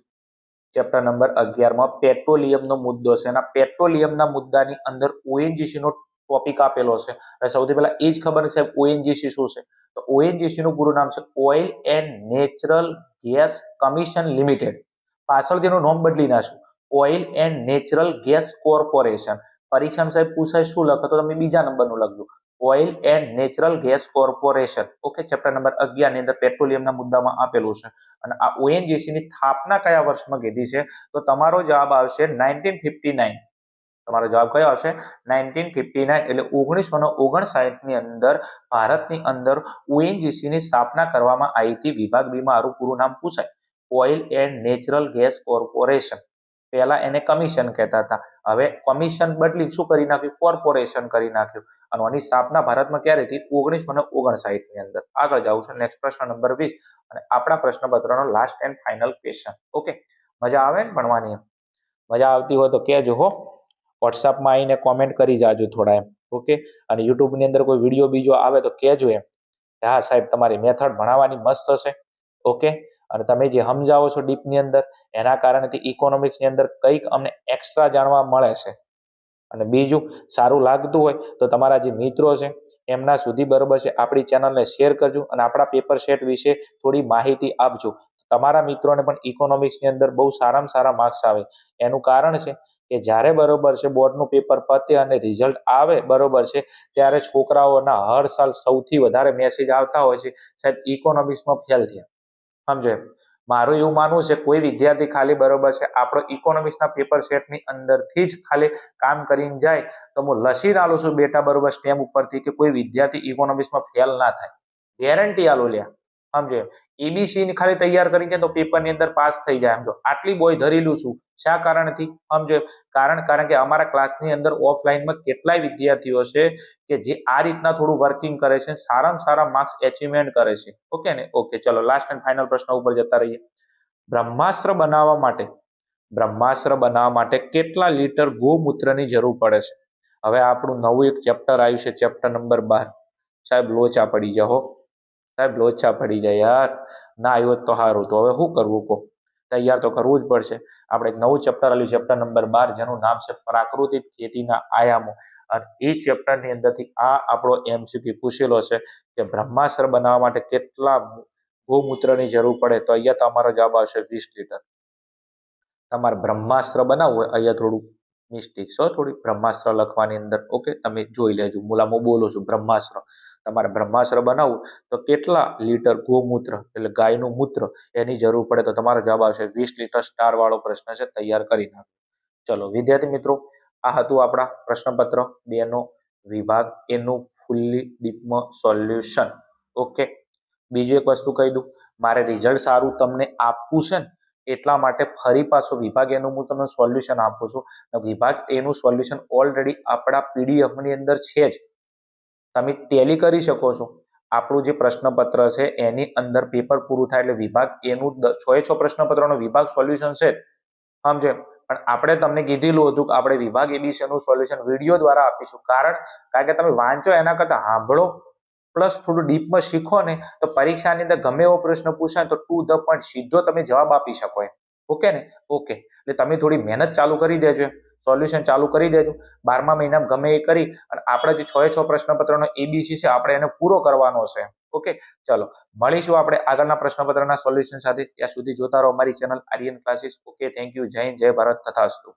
ચેપ્ટર નંબર 11 માં પેટ્રોલિયમનો મુદ્દો છે. અને પેટ્રોલિયમના મુદ્દાની અંદર ઓએનજીસી નો ટોપિક આપેલો છે. હવે સૌથી પહેલા એ જ ખબર છે સાહેબ ઓએનજીસી શું છે. તો ઓએનજીસી નું પૂરું નામ છે oil and natural gas commission limited. પાછળથી એનું નામ બદલી નાખ્યું oil and natural gas corporation. પરીક્ષામાં સાહેબ પૂછાય શું લખો તો તમે બીજા નંબરનું લખજો oil and natural gas corporation. Okay, chapter number 11 ની અંદર પેટ્રોલિયમના મુદ્દામાં આપેલું છે. અને આ ઓએનજીસી ની સ્થાપના કયા વર્ષમાં કીધી છે તો તમારો જવાબ આવશે 1959. તમારો જવાબ કયો આવશે 1959. એટલે 1959 ની અંદર ભારતની અંદર ઓએનજીસી ની સ્થાપના કરવામાં આવી હતી. વિભાગ બી માં આનું પૂરું નામ પૂછાય oil and natural gas corporation. પહેલા એને કમિશન કહેતા હતા, હવે કમિશન બદલી શું કરી નાખ્યું કોર્પોરેશન કરી નાખ્યું. અને આની સ્થાપના ભારતમાં ક્યારે થઈ 1959 ની અંદર. આગળ જાઉં છું નેક્સ્ટ પ્રશ્ન નંબર 20 અને આપણા પ્રશ્નપત્રનો last and final question. Okay, મજા આવે ને ભણવાની? મજા આવતી હોય તો કહેજો હો, વોટ્સઅપમાં આવીને કોમેન્ટ કરી જાજો થોડા એમ. ઓકે, અને યુટ્યુબની અંદર કોઈ વિડીયો બીજો આવે તો કહેજો એમ. હા સાહેબ તમારી મેથડ ભણાવવાની મસ્ત હશે. ઓકે, અને તમે જે સમજાવો છો ડીપની અંદર એના કારણેથી ઇકોનોમિક્સની અંદર કંઈક અમને એક્સ્ટ્રા જાણવા મળે છે. અને બીજું સારું લાગતું હોય તો તમારા જે મિત્રો છે એમના સુધી બરોબર છે આપણી ચેનલને શેર કરજો અને આપણા પેપર સેટ વિશે થોડી માહિતી આપજો. તમારા મિત્રોને પણ ઇકોનોમિક્સની અંદર બહુ સારામાં સારા માર્ક્સ આવે. એનું કારણ છે કે જ્યારે બરોબર છે બોર્ડનું પેપર પતે અને રિઝલ્ટ આવે બરોબર છે ત્યારે છોકરાઓના હર સાલ સૌથી વધારે મેસેજ આવતા હોય છે સાહેબ ઇકોનોમિક્સમાં ફેલ થયા. સમજો એમ મારું એવું માનવું છે કોઈ વિદ્યાર્થી ખાલી બરોબર છે આપણો ઇકોનોમિક્સના પેપર સેટની અંદરથી જ ખાલી કામ કરીને જાય તો હું લસી આલું છું બેટા બરોબર સ્ટેમ્પ ઉપરથી કે કોઈ વિદ્યાર્થી ઇકોનોમિક્સમાં ફેલ ના થાય. ગેરંટી આલો લ્યા. સમજો એબીસી ની ખાલી તૈયાર કરી જાય તો પેપરની અંદર પાસ થઈ જાય. સમજો આટલી બોય ધરેલું છું શા કારણથી સમજો કારણ કે અમારા ક્લાસની અંદર ઓફલાઈનમાં કેટલાય વિદ્યાર્થીઓ છે કે જે આ રીતના થોડું વર્કિંગ કરે છે, સારામાં સારા માર્ક્સ એચિવમેન્ટ કરે છે. ઓકે ને? ઓકે, ચલો લાસ્ટ એન્ડ ફાઇનલ પ્રશ્ન ઉપર જતા રહીએ. બ્રહ્માસ્ત્ર બનાવવા માટે કેટલા લીટર ગૌમૂત્રની જરૂર પડે છે? હવે આપણું નવું એક ચેપ્ટર આવ્યું છે, ચેપ્ટર નંબર 12. સાહેબ લોચા પડી જાઓ, સાહેબ લોચા પડી જાય યાર. ના આવ્યો તો સારું, તો હવે શું કરવું કહો? તૈયાર તો કરવું જ પડશે. આપણે એક નવું ચેપ્ટર આવ્યું, ચેપ્ટર નંબર 12, જેનું નામ છે પ્રાકૃતિક ખેતીના આયામો. અને એ ચેપ્ટરની અંદરથી આ આપણો એમસીક્યુ પૂછેલો છે કે બ્રહ્માસ્ત્ર બનાવવા માટે કેટલા ગૌમૂત્રની જરૂર પડે? તો અહીંયા તમારો જવાબ આવશે 20 લીટર. તમારે બ્રહ્માસ્ત્ર બનાવવું હોય અહીંયા થોડું મિસ્ટેક છે, થોડી બ્રહ્માસ્ત્ર લખવાની અંદર. ઓકે, તમે જોઈ લેજો. મુલામાં બોલું છું બ્રહ્માસ્ત્ર. તમારે બ્રહ્માસ્ત્ર બનાવવું તો કેટલા લીટર ગૌમૂત્ર એટલે ગાયનું મૂત્ર એની જરૂર પડે? તો તમારો જવાબ આવશે 20 લીટર. સ્ટાર વાળો પ્રશ્ન છે, તૈયાર કરી નાખો. ચલો વિદ્યાર્થી મિત્રો, આ હતું આપણા પ્રશ્નપત્ર 2 નો વિભાગ એનું ફૂલ્લી ડીપમાં સોલ્યુશન. ઓકે, બીજું એક વસ્તુ કહી દઉં, મારે રિઝલ્ટ સારું તમને આપવું છે ને એટલા માટે ફરી પાછો વિભાગ એનું હું તમને સોલ્યુશન આપું છું. વિભાગ એનું સોલ્યુશન ઓલરેડી આપણા પીડીએફ ની અંદર છે જ, તમે ટેલી કરી શકો છો. આપણું જે પ્રશ્નપત્ર છે એની અંદર પેપર પૂરું થાય એટલે વિભાગ એનું 6 પ્રશ્નપત્રનો વિભાગ સોલ્યુશન છે સમજે. પણ આપણે તમને કીધેલું હતું કે આપણે વિભાગ એબીસી નું સોલ્યુશન વિડીયો દ્વારા આપીશું. કારણ કે તમે વાંચો એના કરતા સાંભળો પ્લસ થોડું ડીપમાં શીખો ને તો પરીક્ષાની અંદર ગમે એવો પ્રશ્ન પૂછાય તો ટુ ધ પોઈન્ટ સીધો તમે જવાબ આપી શકો એમ. ઓકે ને? ઓકે, એટલે તમે થોડી મહેનત ચાલુ કરી દેજો, સોલ્યુશન ચાલુ કરી દેજો. 12મા મહિનામાં ગમે એ કરી અને આપણે જે 6 પ્રશ્નપત્રનો એબીસી છે આપણે એને પૂરો કરવાનો છે. ઓકે, ચલો મળીશું આપણે આગળના પ્રશ્નપત્રના સોલ્યુશન સાથે. ત્યાં સુધી જોતા રહો અમારી channel Aryan classes. Okay, thank you. જય હિન્દ, જય ભારત, તથાસ્તુ.